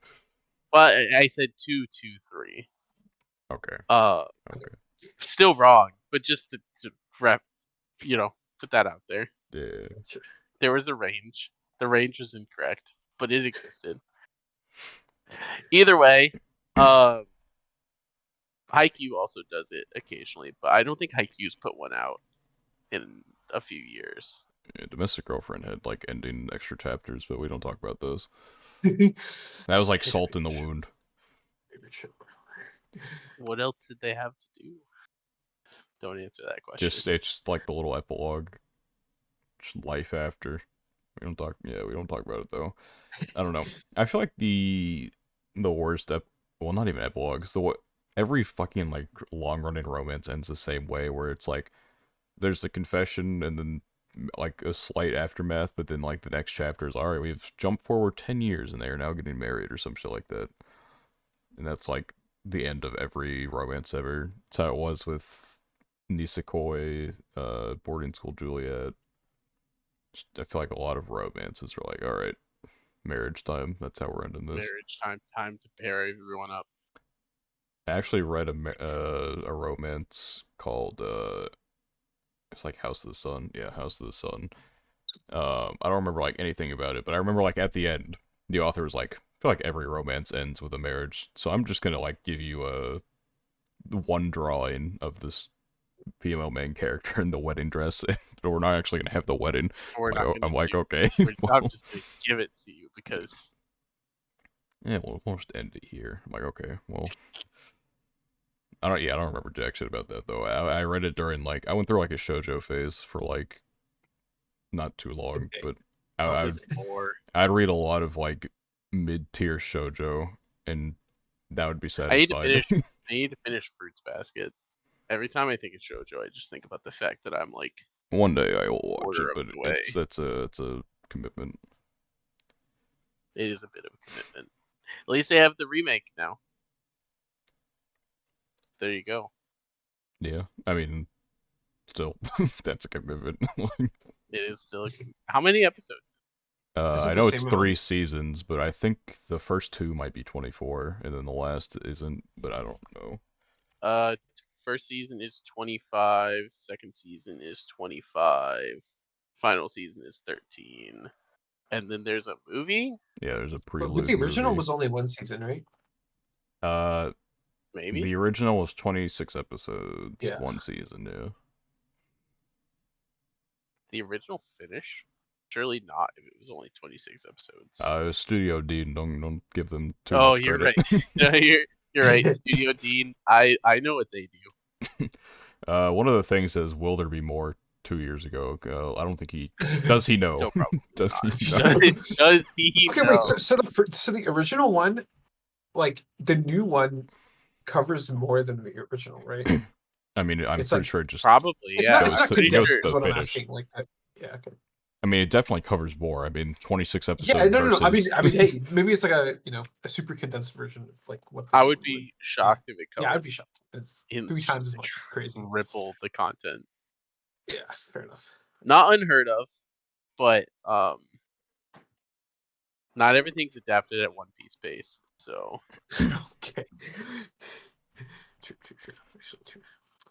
but I said 2, 2, 3. Okay, Uh, okay. Still wrong, but just to wrap, put that out there. Yeah. Sure. There was a range. The range was incorrect, but it existed. Either way, uh, Haikyuu also does it occasionally, but I don't think Haikyuu's put one out in a few years. Yeah, Domestic Girlfriend had, like, ending extra chapters, but we don't talk about those. It's That was like my salt in the favorite wound. show. What else did they have to do? Don't answer that question. It's just like the little epilogue. Just life after. We don't talk about it, though. I don't know. I feel like the worst well, not even epilogues. every fucking like long running romance ends the same way, where it's like there's the confession and then like a slight aftermath, but then like the next chapter is all right. We've jumped forward 10 years and they are now getting married or some shit like that, and that's like the end of every romance ever. That's how it was with Nisekoi, Boarding School Juliet. I feel like a lot of romances are like, all right, marriage time. That's how we're ending this. Marriage time to pair everyone up. I actually read a romance called it's like House of the Sun. Yeah, House of the Sun. I don't remember like anything about it, but I remember like at the end, the author was like, I feel like every romance ends with a marriage, so I'm just gonna like give you a one drawing of this female main character in the wedding dress, but we're not actually gonna have the wedding. We're not I'm gonna like, do. okay, I'm well, just gonna give it to you because yeah, we'll just end it here. I'm like, okay, well, I don't remember jack shit about that though. I read it during like I went through like a shojo phase for like not too long, Okay. but Oh, I would just more. I'd read a lot of like mid-tier shojo, and that would be I need to satisfied. finish. I need to finish Fruits Basket. Every time I think of shoujo, I just think about the fact that I'm like One day I will a watch quarter it, of but the way. it's a commitment. It is a bit of a commitment. At least they have the remake now. There you go. Yeah, I mean, still, that's a commitment. It is still. How many episodes? is I it the know it's same three amount? seasons, but I think the first two might be 24, and then the last isn't. But I don't know. Uh, first season is 25. Second season is 25. Final season is 13. And then there's a movie, Yeah, there's a But the prelude original movie. was only one season, right? Uh, maybe. the original was 26 episodes, Yeah. one season. Yeah. The original finish? Surely not if it was only 26 episodes. Studio Dean, don't give them too Oh, much you're credit. right. No, you're right. Studio Dean. I know what they do. One of the things says, "Will there be more?" 2 years ago. I don't think he does. He know? So probably Does he not. know? Does he Okay, wait. know? So the original one, like the new one, covers more than the original, right? I mean, I'm It's pretty like sure it just Probably, yeah. it's goes not to Pretty condensed, sure. is what I'm finish. asking. Like that. Yeah. Okay. I mean, it definitely covers more. I mean, 26 Yeah. episodes No. versus. Hey, maybe it's like a super condensed version of like what the I new would one would. be Yeah. shocked if it Yeah, I'd covered be shocked. It's in 3 times as much. It's crazy. triple the content. Yeah. Fair enough. Not unheard of, but not everything's adapted at One Piece pace. So Okay. True. Actually, true.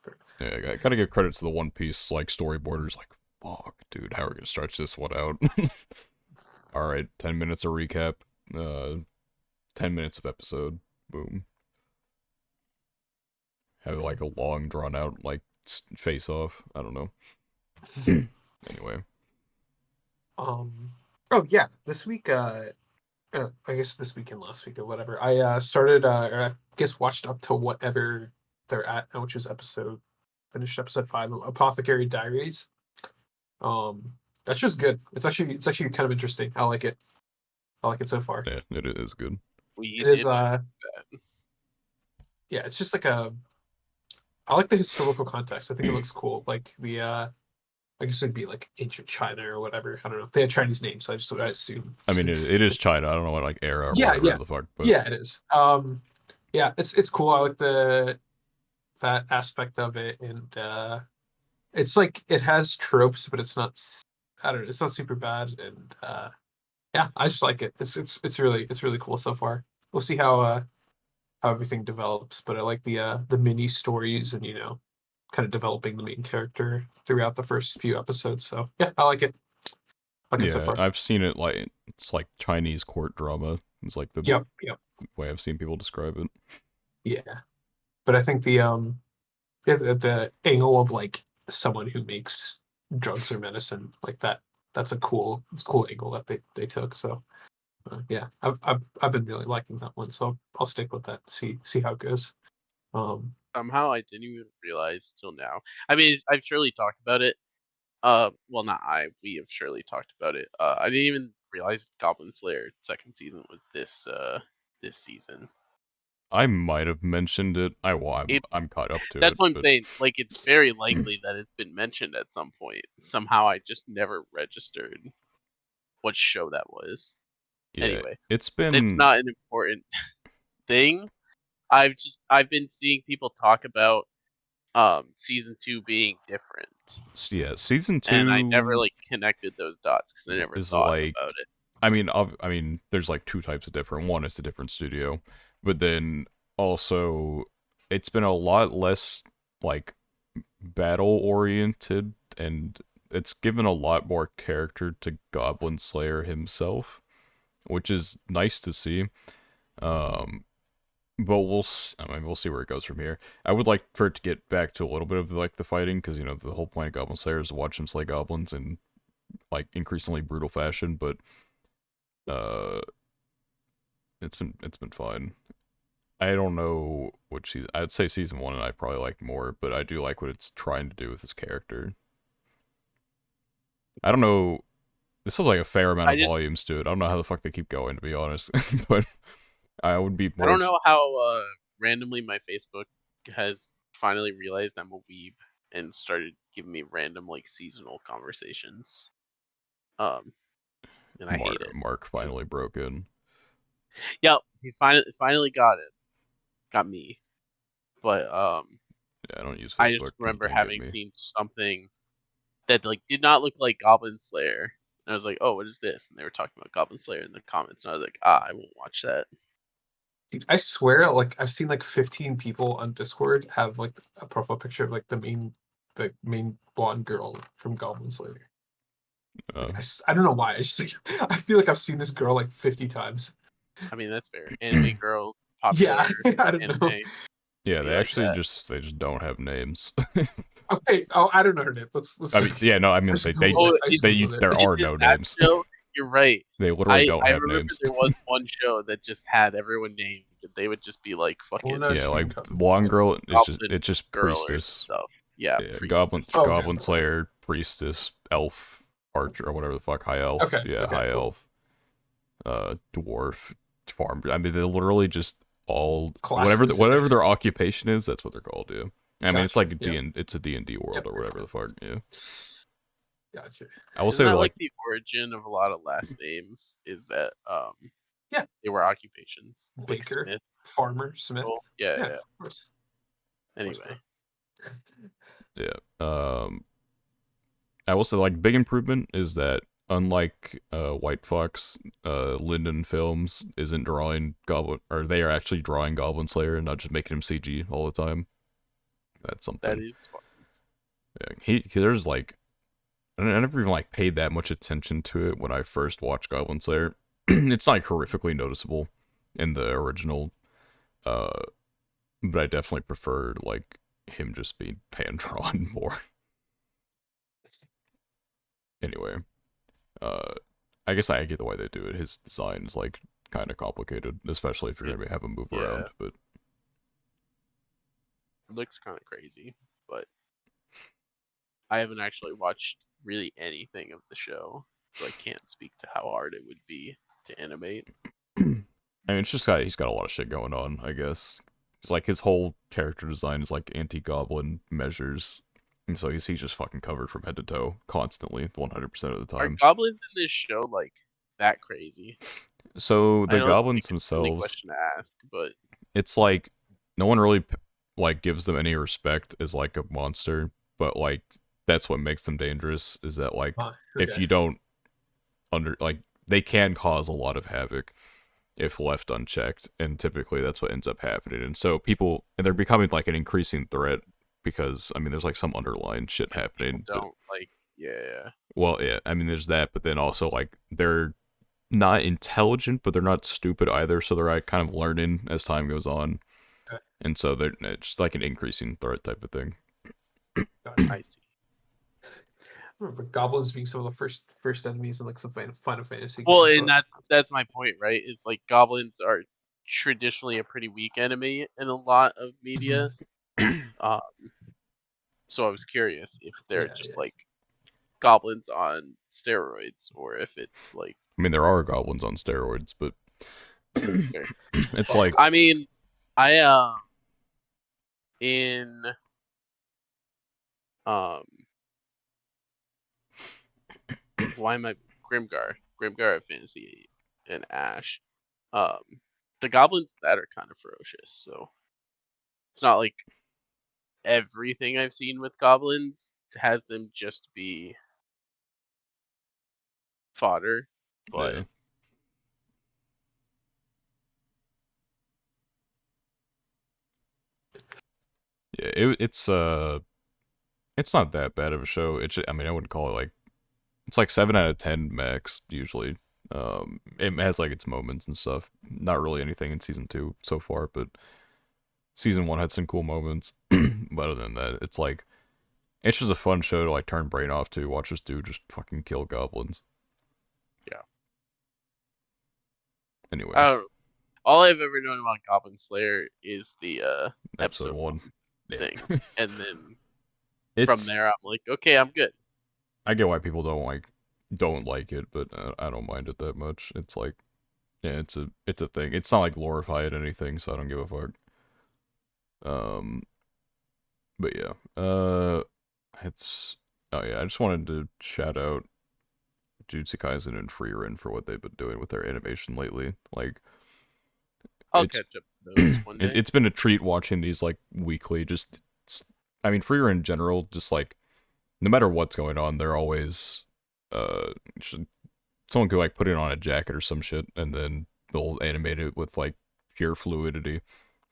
Fair enough. Yeah, I gotta give credit to the One Piece like storyboarders. Like, fuck, dude, how are we gonna stretch this one out? All right, 10 minutes of recap. 10 minutes of episode. Boom. Have like a long drawn out like face off. I don't know. Anyway, Oh yeah, this week. I guess this week and last week or whatever. I started, or I guess watched up to whatever they're at, which is finished episode 5 of Apothecary Diaries. That's just good. It's actually kind of interesting. I like it. I like it so far. yeah, it is good. we It is, did that. yeah, it's just like I like the historical context. I think it looks cool. Like I guess it'd be like ancient China or whatever. I don't know. They had Chinese names, so I assume. I mean, it is China. I don't know what like era or Yeah, whatever the fuck, but yeah, it is. Yeah, it's cool. I like that aspect of it, and it's like it has tropes, but it's not. I don't know. It's not super bad, and yeah, I just like it. It's really cool so far. We'll see how everything develops, but I like the mini stories and kind of developing the main character throughout the first few episodes. So yeah, I like it. I like it so yeah, far. I've seen it like it's like Chinese court drama. It's like the Yep, way I've seen people describe it. yeah. But I think the angle of like someone who makes drugs or medicine like that, it's a cool angle that they took. So yeah, I've been really liking that one. So I'll stick with that. See how it goes. Um, Somehow I didn't even realize till now. I mean, I've surely talked about it. Well, not I. We have surely talked about it. I didn't even realize Goblin Slayer second season was this season. I might have mentioned it. It I'm caught up to That's it, what I'm but saying. Like, it's very likely that it's been mentioned at some point. Somehow, I just never registered what show that was. yeah, Anyway, it's it's been not an important thing. I've been seeing people talk about season 2 being different, season and I never 2 like connected those dots because I never is thought like about it. I mean, there's like two types of different. One is a different studio, but then also it's been a lot less like battle oriented, and it's given a lot more character to Goblin Slayer himself, which is nice to see. Um, but I mean, we'll see where it goes from here. I would like for it to get back to a little bit of like the fighting, because the whole point of Goblin Slayer is to watch him slay goblins in like increasingly brutal fashion, but uh it's been fine. I don't know what I'd say season 1 and I probably like more, but I do like what it's trying to do with his character. I don't know. This has like a fair amount I of just volumes to it. I don't know how the fuck they keep going, to be honest. But I would be I more. don't know how randomly my Facebook has finally realized I'm a weeb and started giving me random like seasonal conversations. Um, and I hate it. Mark 'Cause- finally broke in. Yep, he finally got it. Got me. But Yeah, I don't use I just Facebook. You remember can't get having me. seen something that like did not look like Goblin Slayer. And I was like, "Oh, what is this?" And they were talking about Goblin Slayer in the comments, and I was like, I won't watch that." Dude, I swear, like I've seen like 15 people on Discord have like a profile picture of like the main blonde girl from Goblin Slayer. Uh, I don't know why. I just like, I feel like I've seen this girl like 50 times. I mean, that's fair. Anime girl, Yeah, popular I don't know. anime, yeah, be they like actually that. they just don't have names. Okay. Oh, I don't know her name. Let's. I mean, yeah, no, I mean I they just googled they it. I just googled it. there Is are it no that names. show? You're right. They literally don't I have remember names. there was one show that just had everyone named. They would just be like Ona fucking Yeah, like Shinkaku. one Yeah. girl, Goblin it's just girl or priestess. stuff. Yeah, Yeah, priestess. Oh, okay. Goblin Slayer, priestess, elf, archer, or whatever the fuck, high elf. Okay. Yeah, Okay. high Cool. elf, dwarf, farm. I mean, they're literally just all Classes. whatever their occupation is. That's what they're called. Yeah. I mean, it's Gotcha. like Yep. It's a D&D world Yep. or whatever the fuck. Yeah. Gotcha. I will Isn't say that that like like the origin of a lot of last names? Is that Yeah. they were occupations like Baker, Smith? farmer, Smith. Oh, yeah, Yeah, yeah. of course. Of course, Anyway, yeah. I will say like big improvement is that unlike White Fox, Linden Films isn't drawing Goblin, or they are actually drawing Goblin Slayer and not just making him CG all the time. That's that something. is fun. Yeah, there's like I never even like paid that much attention to it when I first watched Goblin Slayer. It's not horrifically noticeable in the original, uh, but I definitely preferred like him just being hand drawn more. Anyway, uh, I guess I get the way they do it. His design is like kind of complicated, especially if you're It, gonna have him move yeah, around. But it looks kind of crazy, but I haven't actually watched really anything of the show, so I can't speak to how hard it would be to animate. I mean, he's got a lot of shit going on. I guess it's like his whole character design is like anti-goblin measures, and so he's just fucking covered from head to toe constantly, 100% of the Are time. goblins in this show like that crazy? So I the know it's goblins like a silly themselves, question to ask, but it's like no one really like gives them any respect as like a monster, but like that's what makes them dangerous. Is that like if Okay. you don't like they can cause a lot of havoc if left unchecked, and typically that's what ends up happening. And so they're becoming like an increasing threat because I mean there's like some underlying shit people happening. But don't like. Yeah, well, yeah, I mean there's that, but then also like they're not intelligent, but they're not stupid either. So they're like kind of learning as time goes on, Okay. and so it's just like an increasing threat type of thing. Gotcha. I see. I remember goblins being some of the first enemies in like some Final Fantasy Well, games. and that's my point, right? Is like goblins are traditionally a pretty weak enemy in a lot of media. Uh, so I was curious if they're Yeah, just yeah. like goblins on steroids, or if it's like I mean there are goblins on steroids, but fair. it's Buff like I goblins. mean, I in um why am I Grimgar of Fantasy and Ash. Um the goblins that are kind of ferocious, so it's not like everything I've seen with goblins has them just be fodder, but Yeah. Yeah, it's not that bad of a show. I mean, I wouldn't call it like it's like 7 out of 10 max usually. It has like its moments and stuff. Not really anything in season 2 so far, but season 1 had some cool moments. But other than that, it's just a fun show to like turn brain off to. Watch this dude just fucking kill goblins. yeah. Anyway, I don't know. All I've ever known about Goblin Slayer is the episode episode 1. 1 Yeah. thing, and then from It's there I'm like, okay, I'm good. I get why people don't like it, but I don't mind it that much. It's like yeah, it's a thing. It's not like glorified anything, so I don't give a fuck. Um, but yeah, it's oh yeah, I just wanted to shout out Jujutsu Kaisen and Frieren for what they've been doing with their animation lately. Like I'll it's catch up to those one day. it's been a treat watching these like weekly. I mean, Frieren in general, just like no matter what's going on, they're always uh someone could like put it on a jacket or some shit, and then they'll animate it with like pure fluidity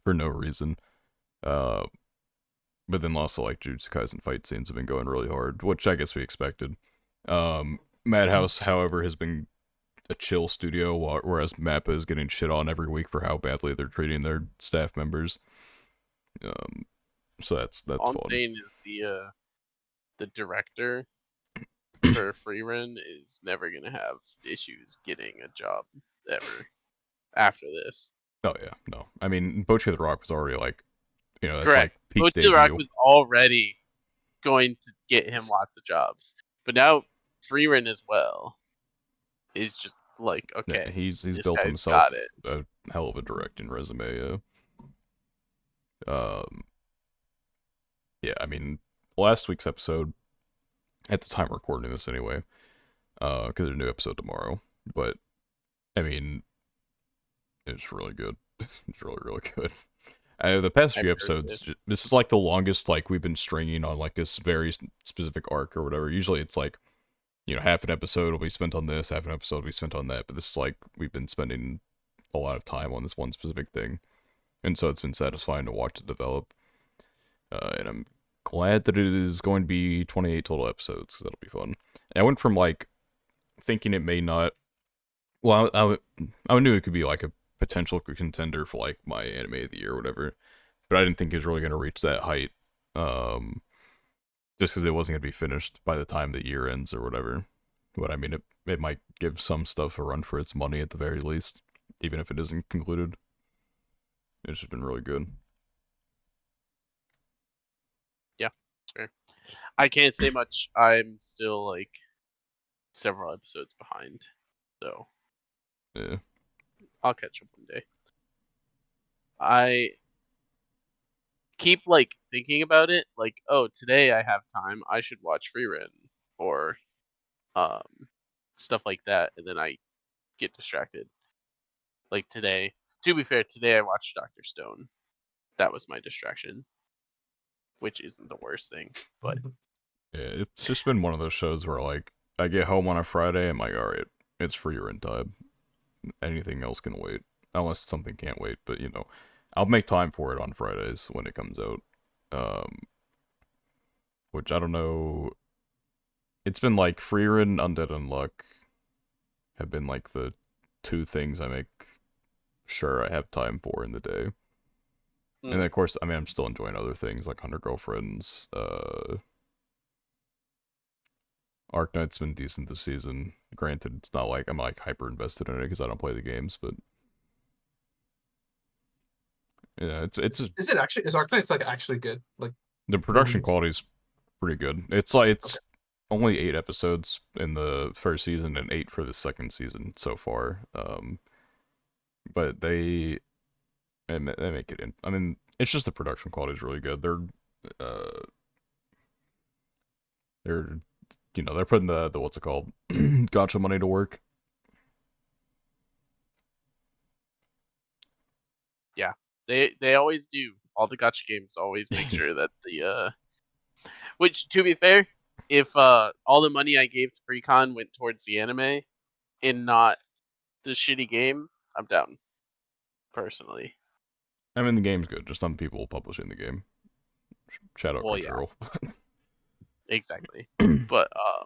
for no reason. Uh, but then also like Jujutsu Kaisen fight scenes have been going really hard, which I guess we expected. Madhouse, however, has been a chill studio, whereas Mappa is getting shit on every week for how badly they're treating their staff members. Um, so that's All I'm fun. saying is the director for Freerun is never gonna have issues getting a job ever after this. Oh yeah, no, I mean Bochi the Rock was already like, that's Correct. like peak Gochu Rock debut. was already going to get him lots of jobs, but now Freerun as well is just like, Yeah, okay, he's this built guy's got himself it. a hell of a directing resume. Um, yeah, I mean, last week's episode, at the time recording this anyway, because there's a new episode tomorrow. But I mean, it's really good. It's really really good. The past I've few heard episodes, this. this is like the longest like we've been stringing on like this very specific arc or whatever. Usually it's like half an episode will be spent on this, half an episode will be spent on that. But this is like we've been spending a lot of time on this one specific thing, and so it's been satisfying to watch it develop. And I'm glad that it is going to be 28 total episodes. 'Cause that'll be fun. And I went from like thinking it may not. Well, I knew it could be like a potential contender for like my anime of the year or whatever, but I didn't think it was really going to reach that height. Um, just because it wasn't going to be finished by the time the year ends or whatever. But I mean, it might give some stuff a run for its money at the very least, even if it isn't concluded. It's just been really good. Yeah, sure. I can't say much. I'm still like several episodes behind, so Yeah. I'll catch up one day. I keep like thinking about it, like, oh, today I have time. I should watch Freerun or um stuff like that, and then I get distracted. Like today, to be fair, today I watched Doctor Stone. That was my distraction, which isn't the worst thing, but Yeah, it's just been one of those shows where like I get home on a Friday, I'm like, all right, it's free rent time. Anything else can wait, unless something can't wait. But I'll make time for it on Fridays when it comes out. Um, which I don't know. It's been like Freerun, Undead Unluck have been like the two things I make sure I have time for in the day. And then of course, I mean, I'm still enjoying other things like 100 Girlfriends. Arknight's been decent this season. Granted, it's not like I'm like hyper invested in it because I don't play the games, but yeah, Is it actually, is Arknight's like actually good? Like the the production reviews? quality is pretty good. It's like Okay. it's only 8 episodes in the first season and 8 for the second season so far. But and they make it in. I mean, it's just the production quality is really good. Uh, they're they're putting the what's it called, gotcha money to work. Yeah, they always do. All the gotcha games always make sure that the which, to be fair, if all the money I gave to Precon went towards the anime and not the shitty game, I'm down. Personally, I mean, the game's good, just some people publishing the game. Shout out well, yeah, Crunchyroll. exactly. But I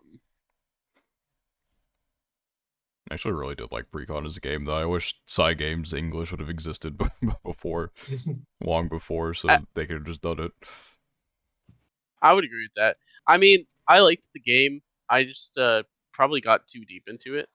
actually really did like Precon as a game, though. I wish Psy Games English would have existed before, long before, I, so they could have just done it. I would agree with that. I mean, I liked the game. I just probably got too deep into it.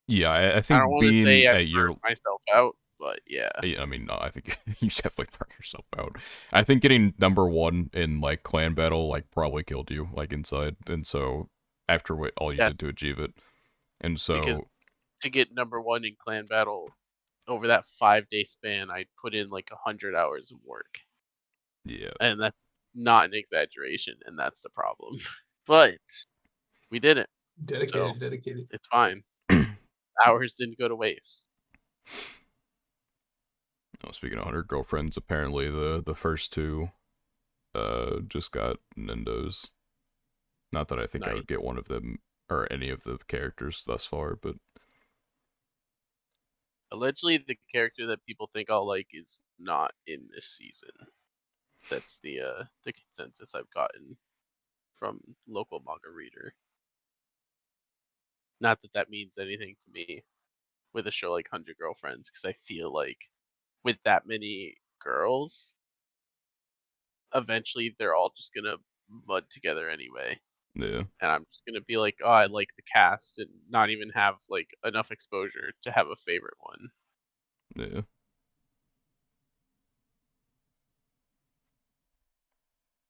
Yeah, I I don't think want to being say I at your burnt myself out, but yeah. I mean, no, I think you definitely burned yourself out. I think getting number one in like clan battle like probably killed you like inside, and so after what all you did Yes, to achieve it, and because so to get number one in clan battle over that 5-day span, I put in like 100 hours of work, yeah, and that's not an exaggeration, and that's the problem. But we did it, so Dedicated. it's fine. Hours didn't go to waste. oh, speaking of 100 girlfriends, apparently the first two just got Nindos. Not that I think I would get Nice. one of them or any of the characters thus far, but Allegedly, the character that people think I'll like is not in this season. That's the consensus I've gotten from local manga reader. Not that that means anything to me with a show like 100 Girlfriends, because I feel like with that many girls, eventually they're all just gonna mud together anyway. yeah, And I'm just gonna be like, oh, I like the cast, and not even have like enough exposure to have a favorite one. yeah.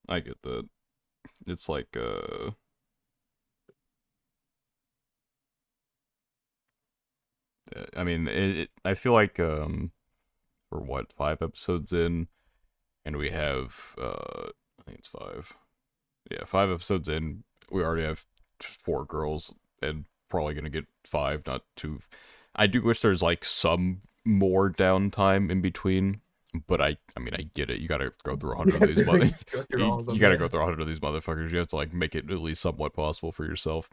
I get that. It's like I mean, I feel like we're what 5 episodes in, and we have I think it's 5. Yeah, 5 episodes in, we already have 4 girls, and probably gonna get 5, not 2. I do wish there's like some more downtime in between, but I mean, I get it. You gotta go through You 100 of have these to mothers. go through you, all of you them, gotta yeah. go through 100 of these motherfuckers. You have to like make it at least somewhat possible for yourself.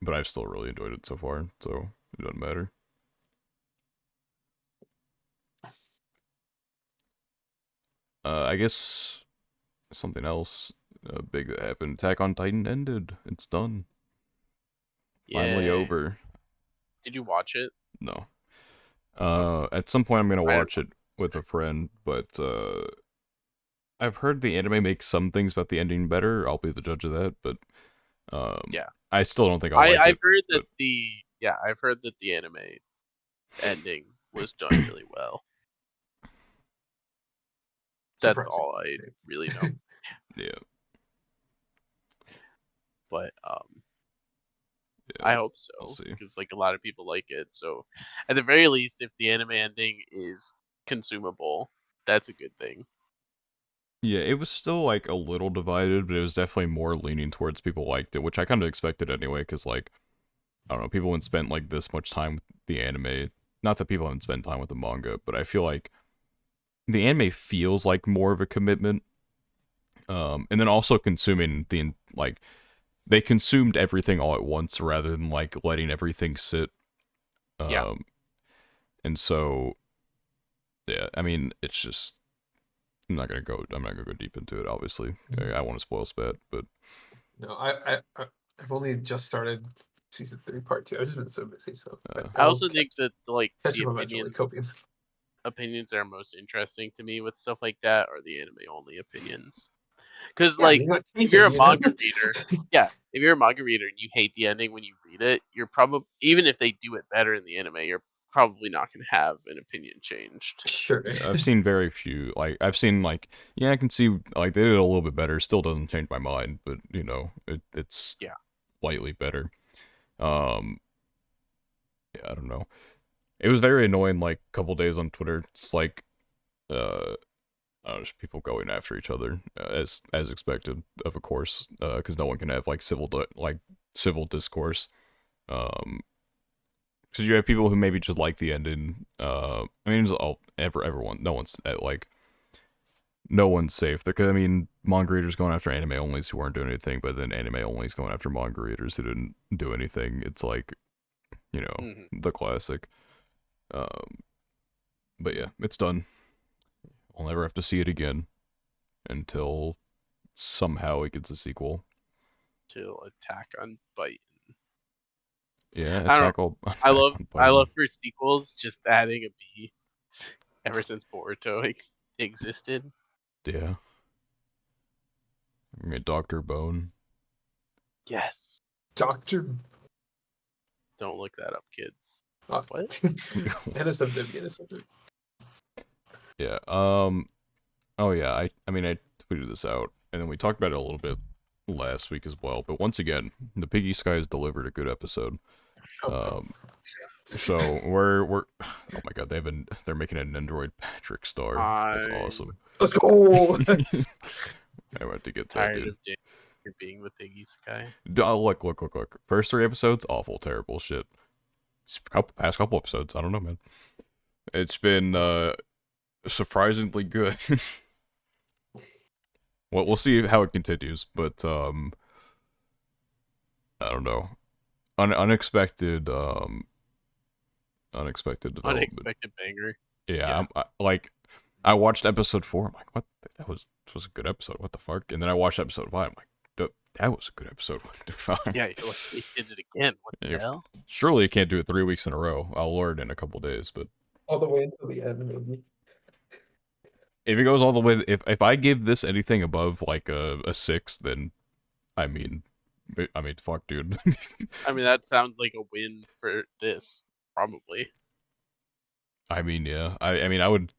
But I've still really enjoyed it so far, so it doesn't matter. I guess something else big that happened. Attack on Titan ended. It's done. Finally Yay! over. Did you watch it? No. Okay, At some point I'm gonna I didn't watch watch it with a friend, but I've heard the anime makes some things about the ending better. I'll be the judge of that, but it. Yeah, I still don't think I'll like I've it. heard that But I've heard that the anime ending was done really well. That's Surprising. all I really know. yeah, But yeah, I hope I'll so, see. because like a lot of people like it. So at the very least, if the anime ending is consumable, that's a good thing. Yeah, it was still like a little divided, but it was definitely more leaning towards people liked it, which I kind of expected anyway, because like I don't know, people haven't spent like this much time with the anime. Not that people haven't spent time with the manga, but I feel like the anime feels like more of a commitment. And then also consuming the like they consumed everything all at once rather than like letting everything sit. Yeah. Um, and so yeah, I mean it's just I'm not gonna go deep into it. Obviously, I want to spoil Spat, but No, I've only just started season 3, part 2. I've just been so busy, so but I I will also think that like catch the up eventually. Copium. opinions that are most interesting to me with stuff like that are the anime only opinions. Because Yeah, like you're not if you're tainted, a manga reader, yeah, if you're a manga reader and you hate the ending when you read it, you're probably, even if they do it better in the anime, you're probably not going to have an opinion changed. Sure. yeah, I've seen very few. Like I've seen like yeah, I can see like they did it a little bit better. Still doesn't change my mind, but it's Yeah. slightly better. Um, yeah, I don't know. It was very annoying. Like a couple days on Twitter, it's like uh, just people going after each other as expected, of course, because no one can have like civil discourse. Um, because you have people who maybe just like the ending. I mean, it's all everyone, no one's safe. Because I mean, manga readers going after anime onlys who weren't doing anything, but then anime onlys going after manga readers who didn't do anything. It's like, Hmm. the classic. Um, but yeah, it's done. I'll never have to see it again until somehow it gets a sequel. To Attack on Bite. Yeah, I don't know. Attack on I Attack love on I love Titan. for sequels just adding a B ever since Boruto existed. Yeah, I mean, Doctor Bone. Yes. Doctor. Don't look that up, kids. Oh. What? Innocent, innocent. Yeah. Oh yeah. I mean, I tweeted this out, and then we talked about it a little bit last week as well. But once again, the Piggy Skies delivered a good episode. Um, so we're oh my god, they're making an Android Patrick Star. That's I'm awesome. Let's go. I went to get that, tired dude. of Daniel being the Piggy's guy. Look. First 3 episodes, awful, terrible shit. Past couple episodes, I don't know, man. It's been surprisingly good. Well, we'll see how it continues, but I don't know. Unexpected development. Unexpected banger. Yeah, I watched episode 4. I'm like, what? That was a good episode. What the fuck? And then I watched episode 5. I'm like, that was a good episode. What the fuck? Yeah, you're like, he did it again. What the If- hell? Surely it can't do it 3 weeks in a row. I'll learn in a couple days, but All the way until the end, maybe. if it goes all the way, if I give this anything above like a 6, then I mean, fuck, dude. I mean, that sounds like a win for this, probably. I mean, yeah. I mean, I would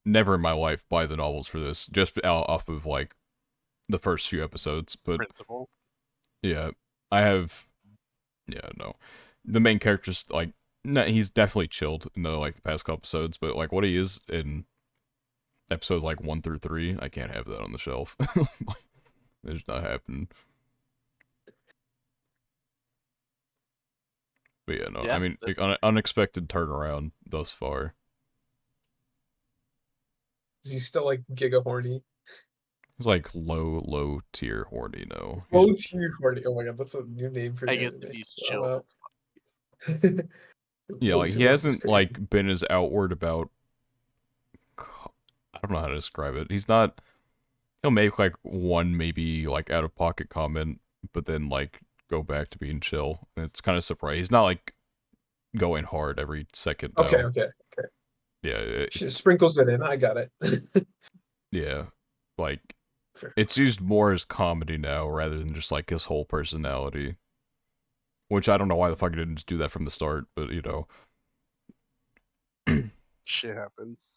never in my life buy the novels for this, just off of like the first few episodes. But Principle. yeah, I have. Yeah, no, the main character's like, no, he's definitely chilled in the past couple episodes, but like what he is in episodes like 1 through 3, I can't have that on the shelf. It's not happening. But yeah, no, I Yeah, mean, unexpected turnaround thus far. Is he still like giga horny? It's like low tier horny, no. Low tier horny. Oh my god, that's a new name for I the guess anime. if he's Oh, chill, wow. that's fine. Yeah, Low like tier he horny is hasn't crazy. been as outward about. I don't know how to describe it. He's not. He'll make like one maybe like out of pocket comment, but then like go back to being chill. And it's kind of surprising. He's not like going hard every second. Okay, No. okay. Yeah, She sprinkles it in. I got it. yeah. Like Fair. it's used more as comedy now rather than just like his whole personality. Which I don't know why the fuck he didn't just do that from the start, but Shit happens.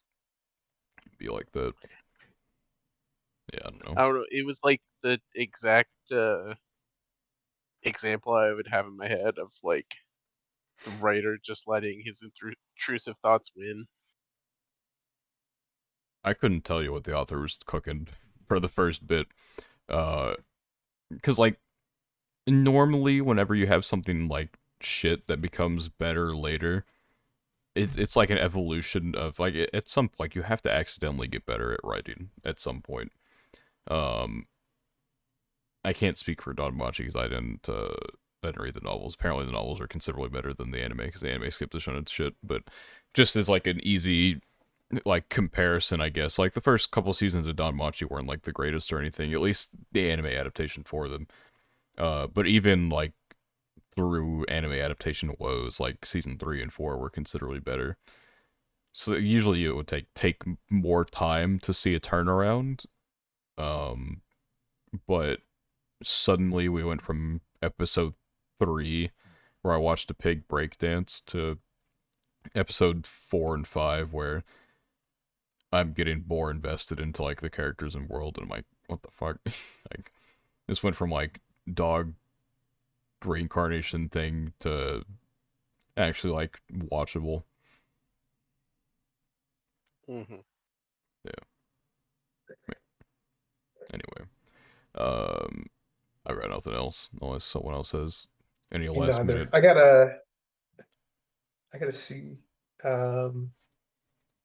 be like that. Yeah, I don't know. I don't know. It was like the exact example I would have in my head of like the writer just letting his intrusive thoughts win. I couldn't tell you what the author was cooking for the first bit. Because like normally whenever you have something like shit that becomes better later, it's like an evolution of like at some like you have to accidentally get better at writing at some point. Um, I can't speak for Don Machi because I didn't read the novels. Apparently the novels are considerably better than the anime because the anime skipped a ton of shit. But just as like an easy like comparison, I guess like the first couple seasons of Don Machi weren't like the greatest or anything. At least the anime adaptation for them. But even like through anime adaptation woes, like season 3 and 4 were considerably better. So usually it would take more time to see a turnaround. But suddenly we went from episode 3, where I watched a pig breakdance, to episode 4 and 5, where I'm getting more invested into like the characters and world, and I'm like, what the fuck? Like, this went from like dog reincarnation thing to actually like watchable. Mm-hmm. Anyway, I got nothing else unless someone else has any Me last neither. minute. I gotta see. Um,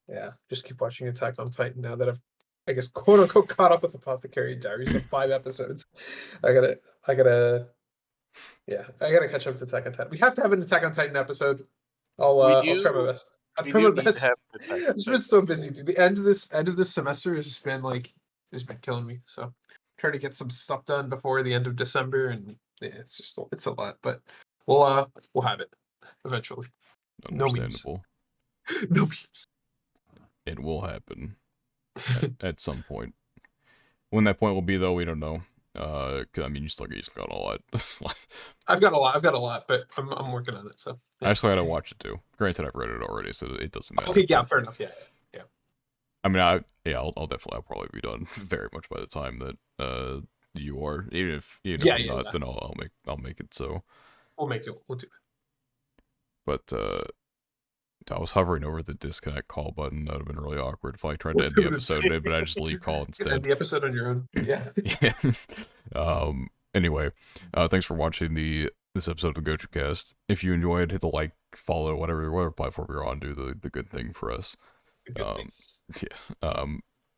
yeah, just keep watching Attack on Titan now that I've, I guess, quote unquote, caught up with Apothecary Diaries, the 5 episodes. I gotta, I gotta, yeah, I gotta catch up to Attack on Titan. We have to have an Attack on Titan episode. I'll try my best. I'll We try do my need to best. have the Attack on I've just been Titan so episode. busy, dude. The end of this semester has just been like, it's been killing me. So trying to get some stuff done before the end of December, and yeah, it's a lot, but we'll have it eventually. No memes. Understandable. No memes. It will happen at some point. When that point will be, though, we don't know. 'Cause, I mean, you still got a lot. I've got a lot, but I'm working on it. So I yeah. actually gotta watch it too. Granted, I've read it already, so it doesn't matter. Okay, yeah, But fair enough. Yeah, yeah. I mean, I'll probably be done very much by the time that you are. Even if Yeah, I'm yeah, not, yeah. then I'll make it so. We'll make it. We'll do it. But I was hovering over the disconnect call button. That would have been really awkward if I tried to We'll end do the it. episode, but I just leave call You can end instead. the episode on your own. Yeah. Yeah. Anyway, thanks for watching this episode of the Gochuucast. If you enjoyed, hit the like, follow, whatever platform you're on. Do the good thing for us. Good Um, things. yeah.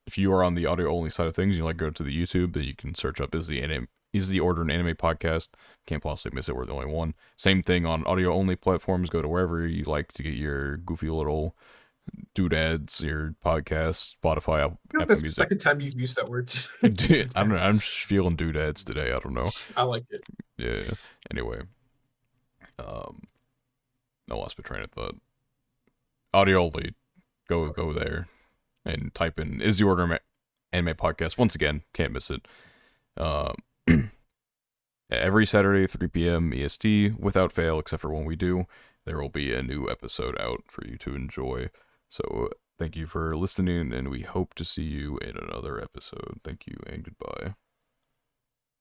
If you are on the audio only side of things, you like go to the YouTube, then you can search up is the Order an Anime podcast. Can't possibly miss it. We're the only one. Same thing on audio only platforms. Go to wherever you like to get your goofy little doodads, your podcast, Spotify, Apple That's the Music. second time you've used that word. Dude, I don't know. I'm just feeling doodads today. I don't know. I like it. Yeah. Anyway, I lost my train of thought. Audio only. Go there and type in "Is the Order Anime Podcast." Once again, can't miss it. Every Saturday, 3 p.m. EST, without fail, except for when we do, there will be a new episode out for you to enjoy. So, thank you for listening, and we hope to see you in another episode. Thank you, and goodbye.